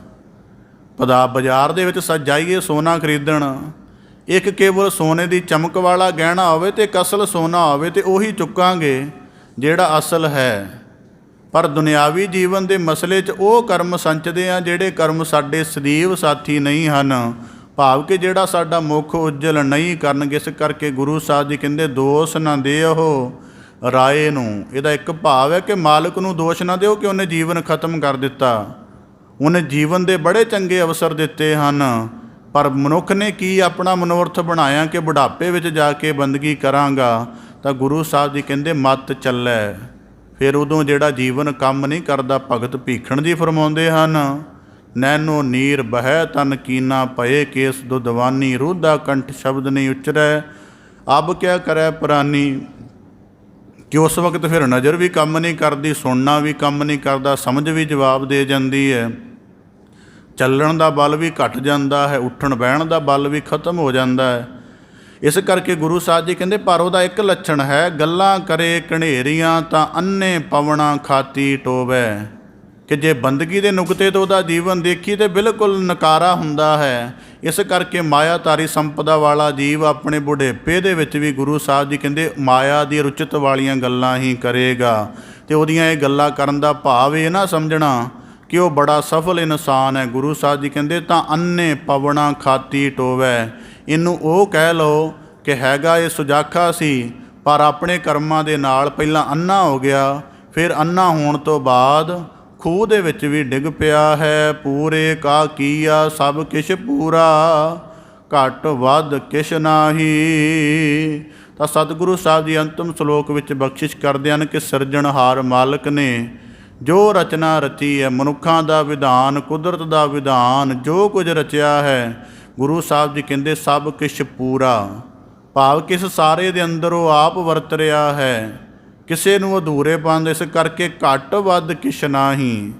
ਬਾਜ਼ਾਰ ਦੇ ਵਿੱਚ ਜਾਈਏ ਸੋਨਾ ਖਰੀਦਣ, ਇੱਕ ਕੇਵਲ ਸੋਨੇ ਦੀ ਚਮਕ ਵਾਲਾ ਗਹਿਣਾ ਹੋਵੇ ਅਤੇ ਇੱਕ ਅਸਲ ਸੋਨਾ ਹੋਵੇ ਅਤੇ ਉਹੀ ਚੁੱਕਾਂਗੇ ਜਿਹੜਾ ਅਸਲ ਹੈ। ਪਰ ਦੁਨਿਆਵੀ ਜੀਵਨ ਦੇ ਮਸਲੇ 'ਚ ਉਹ ਕਰਮ ਸੰਚਦੇ ਆ ਜਿਹੜੇ ਕਰਮ ਸਾਡੇ ਸਦੀਵ ਸਾਥੀ ਨਹੀਂ ਹਨ, ਭਾਵ ਕਿ ਜਿਹੜਾ ਸਾਡਾ ਮੁੱਖ ਉਜਲ ਨਹੀਂ ਕਰਨਗੇ। ਇਸ ਕਰਕੇ ਗੁਰੂ ਸਾਹਿਬ ਜੀ ਕਹਿੰਦੇ ਦੋਸ਼ ਨਾ ਦਿਓ ਰਾਏ ਨੂੰ। ਇਹਦਾ ਇੱਕ ਭਾਵ ਹੈ ਕਿ ਮਾਲਕ ਨੂੰ ਦੋਸ਼ ਨਾ ਦਿਓ ਕਿ ਉਹਨੇ ਜੀਵਨ ਖਤਮ ਕਰ ਦਿੱਤਾ। ਉਹਨੇ ਜੀਵਨ ਦੇ ਬੜੇ ਚੰਗੇ ਅਵਸਰ ਦਿੱਤੇ ਹਨ, ਪਰ ਮਨੁੱਖ ਨੇ ਕੀ ਆਪਣਾ ਮਨੋਰਥ ਬਣਾਇਆ ਕਿ ਬੁਢਾਪੇ ਵਿੱਚ ਜਾ ਕੇ ਬੰਦਗੀ ਕਰਾਂਗਾ। ਤਾਂ ਗੁਰੂ ਸਾਹਿਬ ਜੀ ਕਹਿੰਦੇ ਮਤ ਚੱਲੇ। ਫਿਰ ਉਦੋਂ ਜਿਹੜਾ ਜੀਵਨ ਕੰਮ ਨਹੀਂ ਕਰਦਾ, ਭਗਤ ਭੀਖਣ ਜੀ ਫਰਮਾਉਂਦੇ ਹਨ, ਨੈਨੋ ਨੀਰ ਬਹਿ ਤਨ ਕੀਨਾ ਪਏ, ਕੇਸ ਦੁਦਵਾਨੀ ਰੂਧਾ ਕੰਠ ਸ਼ਬਦ ਨਹੀਂ ਉਚਰੈ, ਅਬ ਕਿਆ ਕਰੈ ਪ੍ਰਾਨੀ। ਕਿ ਉਸ ਵਕਤ ਫਿਰ ਨਜ਼ਰ ਵੀ ਕੰਮ ਨਹੀਂ ਕਰਦੀ, ਸੁਣਨਾ ਵੀ ਕੰਮ ਨਹੀਂ ਕਰਦਾ, ਸਮਝ ਵੀ ਜਵਾਬ ਦੇ ਜਾਂਦੀ ਹੈ, ਚੱਲਣ ਦਾ ਬਲ ਵੀ ਘਟ ਜਾਂਦਾ ਹੈ, ਉੱਠਣ ਬਹਿਣ ਦਾ ਬਲ ਵੀ ਖਤਮ ਹੋ ਜਾਂਦਾ ਹੈ। ਇਸ ਕਰਕੇ ਗੁਰੂ ਸਾਹਿਬ ਜੀ ਕਹਿੰਦੇ ਪਰ ਉਹਦਾ ਇੱਕ ਲੱਛਣ ਹੈ, ਗੱਲਾਂ ਕਰੇ ਘਨੇਰੀਆਂ ਤਾਂ ਅੰਨੇ ਪਵਣਾ ਖਾਤੀ ਟੋਵੇ। ਕਿ ਜੇ ਬੰਦਗੀ ਦੇ ਨੁਕਤੇ ਤੋਂ ਉਹਦਾ ਜੀਵਨ ਦੇਖੀ ਤਾਂ ਬਿਲਕੁਲ ਨਕਾਰਾ ਹੁੰਦਾ ਹੈ। ਇਸ ਕਰਕੇ ਮਾਇਆਧਾਰੀ ਸੰਪਦਾ ਵਾਲਾ ਜੀਵ ਆਪਣੇ ਬੁਢੇਪੇ ਦੇ ਵਿੱਚ ਵੀ ਗੁਰੂ ਸਾਹਿਬ ਜੀ ਕਹਿੰਦੇ ਮਾਇਆ ਦੀ ਰੁਚਿਤ ਵਾਲੀਆਂ ਗੱਲਾਂ ਹੀ ਕਰੇਗਾ। ਅਤੇ ਉਹਦੀਆਂ ਇਹ ਗੱਲਾਂ ਕਰਨ ਦਾ ਭਾਵ ਇਹ ਨਾ ਸਮਝਣਾ ਕਿ ਉਹ ਬੜਾ ਸਫਲ ਇਨਸਾਨ ਹੈ। ਗੁਰੂ ਸਾਹਿਬ ਜੀ ਕਹਿੰਦੇ ਤਾਂ ਅੰਨੇ ਪਵਣਾ ਖਾਤੀ ਟੋਵੇ। ਇਹਨੂੰ ਉਹ ਕਹਿ ਲਓ ਕਿ ਹੈਗਾ ਇਹ ਸੁਜਾਖਾ ਸੀ, ਪਰ ਆਪਣੇ ਕਰਮਾਂ ਦੇ ਨਾਲ ਪਹਿਲਾਂ ਅੰਨਾ ਹੋ ਗਿਆ, ਫਿਰ ਅੰਨਾ ਹੋਣ ਤੋਂ ਬਾਅਦ ਖੂਹ ਦੇ ਵਿੱਚ ਵੀ ਡਿੱਗ ਪਿਆ ਹੈ। ਪੂਰੇ ਕਾ ਕੀਆ ਸਭ ਕਿਛ ਪੂਰਾ, ਘਟ ਵੱਧ ਕਿਛ ਨਾਹੀ। ਤਾਂ ਸਤਿਗੁਰੂ ਸਾਹਿਬ ਜੀ ਅੰਤਮ ਸ਼ਲੋਕ ਵਿੱਚ ਬਖਸ਼ਿਸ਼ ਕਰਦੇ ਹਨ ਕਿ ਸਿਰਜਣਹਾਰ ਮਾਲਕ ਨੇ ਜੋ ਰਚਨਾ ਰਚੀ ਹੈ, ਮਨੁੱਖਾਂ ਦਾ ਵਿਧਾਨ, ਕੁਦਰਤ ਦਾ ਵਿਧਾਨ, ਜੋ ਕੁਝ ਰਚਿਆ ਹੈ, ਗੁਰੂ ਸਾਹਿਬ ਜੀ ਕਹਿੰਦੇ ਸਭ ਕੁਛ ਪੂਰਾ। ਭਾਵ ਕਿਸ ਸਾਰੇ ਦੇ ਅੰਦਰ ਉਹ ਆਪ ਵਰਤ ਰਿਹਾ ਹੈ, ਕਿਸੇ ਨੂੰ ਅਧੂਰੇਪਨ ਇਸ ਕਰਕੇ ਘੱਟ ਵੱਧ ਕਿਛ ਨਾਹੀ।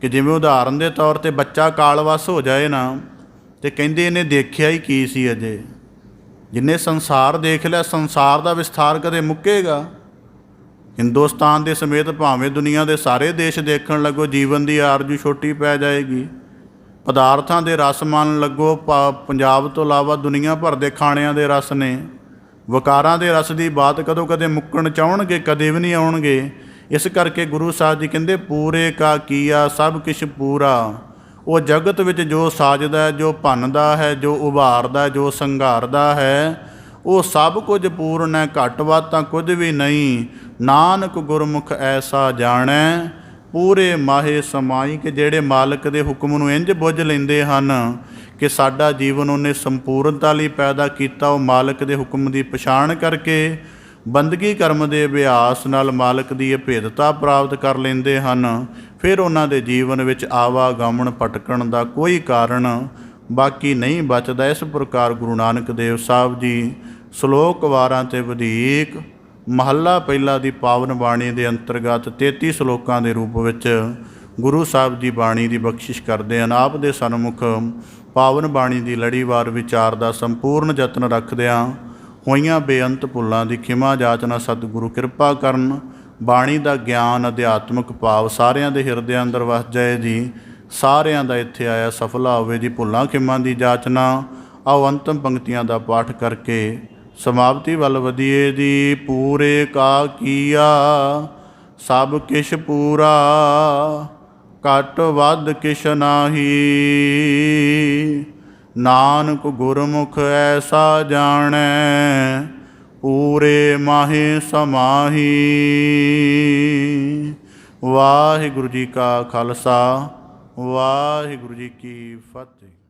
ਕਿ ਜਿਵੇਂ ਉਦਾਹਰਨ ਦੇ ਤੌਰ 'ਤੇ ਬੱਚਾ ਕਾਲਵਸ ਹੋ ਜਾਏ ਨਾ, ਤੇ ਕਹਿੰਦੇ ਇਹਨੇ ਦੇਖਿਆ ਹੀ ਕੀ ਸੀ ਅਜੇ। ਜਿੰਨੇ ਸੰਸਾਰ ਦੇਖ ਲਿਆ, ਸੰਸਾਰ ਦਾ ਵਿਸਥਾਰ ਕਦੇ ਮੁੱਕੇਗਾ? ਹਿੰਦੁਸਤਾਨ ਦੇ ਸਮੇਤ ਭਾਵੇਂ ਦੁਨੀਆ ਦੇ ਸਾਰੇ ਦੇਸ਼ ਦੇਖਣ ਲੱਗੋ, ਜੀਵਨ ਦੀ ਆਰਜ਼ੂ ਛੋਟੀ ਪੈ ਜਾਏਗੀ। ਪਦਾਰਥਾਂ ਦੇ ਰਸ ਮੰਨ ਲੱਗੋ, ਪੰਜਾਬ ਤੋਂ ਇਲਾਵਾ ਦੁਨੀਆ ਭਰ ਦੇ ਖਾਣਿਆਂ ਦੇ ਰਸ ਨੇ। ਵਕਾਰਾਂ ਦੇ ਰਸ ਦੀ ਬਾਤ ਕਦੋਂ ਕਦੇ ਮੁੱਕਣ ਚਾਹਣਗੇ? ਕਦੇ ਵੀ ਨਹੀਂ ਆਉਣਗੇ। ਇਸ ਕਰਕੇ ਗੁਰੂ ਸਾਹਿਬ ਜੀ ਕਹਿੰਦੇ ਪੂਰੇ ਕਾ ਕੀਆ ਸਭ ਕੁਛ ਪੂਰਾ। ਉਹ ਜਗਤ ਵਿੱਚ ਜੋ ਸਾਜਦਾ, ਜੋ ਭੰਨਦਾ ਹੈ, ਜੋ ਉਭਾਰਦਾ, ਜੋ ਸੰਘਾਰਦਾ ਹੈ, ਉਹ ਸਭ ਕੁਝ ਪੂਰਨ ਹੈ, ਘੱਟ ਵੱਧ ਤਾਂ ਕੁਝ ਵੀ ਨਹੀਂ। ਨਾਨਕ ਗੁਰਮੁਖ ਐਸਾ ਜਾਣੈ ਪੂਰੇ ਮਾਹੇ ਸਮਾਈ। ਕਿ ਜਿਹੜੇ ਮਾਲਕ ਦੇ ਹੁਕਮ ਨੂੰ ਇੰਝ ਬੁੱਝ ਲੈਂਦੇ ਹਨ ਕਿ ਸਾਡਾ ਜੀਵਨ ਉਹਨੇ ਸੰਪੂਰਨਤਾ ਲਈ ਪੈਦਾ ਕੀਤਾ, ਉਹ ਮਾਲਕ ਦੇ ਹੁਕਮ ਦੀ ਪਛਾਣ ਕਰਕੇ ਬੰਦਗੀ ਕਰਮ ਦੇ ਅਭਿਆਸ ਨਾਲ ਮਾਲਕ ਦੀ ਅਭੇਦਤਾ ਪ੍ਰਾਪਤ ਕਰ ਲੈਂਦੇ ਹਨ। ਫਿਰ ਉਹਨਾਂ ਦੇ ਜੀਵਨ ਵਿੱਚ ਆਵਾਗਮਨ ਭਟਕਣ ਦਾ ਕੋਈ ਕਾਰਨ ਬਾਕੀ ਨਹੀਂ ਬਚਦਾ। ਇਸ ਪ੍ਰਕਾਰ ਗੁਰੂ ਨਾਨਕ ਦੇਵ ਸਾਹਿਬ ਜੀ ਸ਼ਲੋਕ ਵਾਰਾਂ ਤੇ ਵਧੀਕ ਮਹੱਲਾ ਪਹਿਲਾ ਦੀ ਪਾਵਨ ਬਾਣੀ ਦੇ ਅੰਤਰਗਤ 33 ਸ਼ਲੋਕਾਂ ਦੇ ਰੂਪ ਵਿੱਚ ਗੁਰੂ ਸਾਹਿਬ ਦੀ ਬਾਣੀ ਦੀ ਬਖਸ਼ਿਸ਼ ਕਰਦੇ ਹਨ। ਆਪ ਦੇ ਸਨਮੁਖ ਪਾਵਨ ਬਾਣੀ ਦੀ ਲੜੀਵਾਰ ਵਿਚਾਰ ਦਾ ਸੰਪੂਰਨ ਯਤਨ ਰੱਖਦਿਆਂ ਹੋਈਆਂ ਬੇਅੰਤ ਭੁੱਲਾਂ ਦੀ ਖਿਮਾ ਜਾਚਨਾ ਸਤਿਗੁਰੂ ਕਿਰਪਾ ਕਰਨ। ਬਾਣੀ ਦਾ ਗਿਆਨ, ਅਧਿਆਤਮਿਕ ਭਾਵ ਸਾਰਿਆਂ ਦੇ ਹਿਰਦਿਆਂ ਅੰਦਰ ਵਸ ਜਾਏ ਜੀ। ਸਾਰਿਆਂ ਦਾ ਇੱਥੇ ਆਇਆ ਸਫਲਾ ਹੋਵੇ ਜੀ। ਭੁੱਲਾਂ ਖਿਮਾ ਦੀ ਜਾਚਨਾ। ਆਓ ਅੰਤਮ ਪੰਕਤੀਆਂ ਦਾ ਪਾਠ ਕਰਕੇ ਸਮਾਪਤੀ ਵੱਲ ਵਧੀਏ ਜੀ। ਪੂਰੇ ਕਾ ਕੀਆ ਸਭ ਕਿਛ ਪੂਰਾ, ਘਟ ਵੱਧ ਕਿਛ ਨਾਹੀ। ਨਾਨਕ ਗੁਰਮੁਖ ਐਸਾ ਜਾਣੈ ਪੂਰੇ ਮਾਹੇ ਸਮਾਹੀ। ਵਾਹਿਗੁਰੂ ਜੀ ਕਾ ਖਾਲਸਾ, ਵਾਹਿਗੁਰੂ ਜੀ ਕੀ ਫਤਿਹ।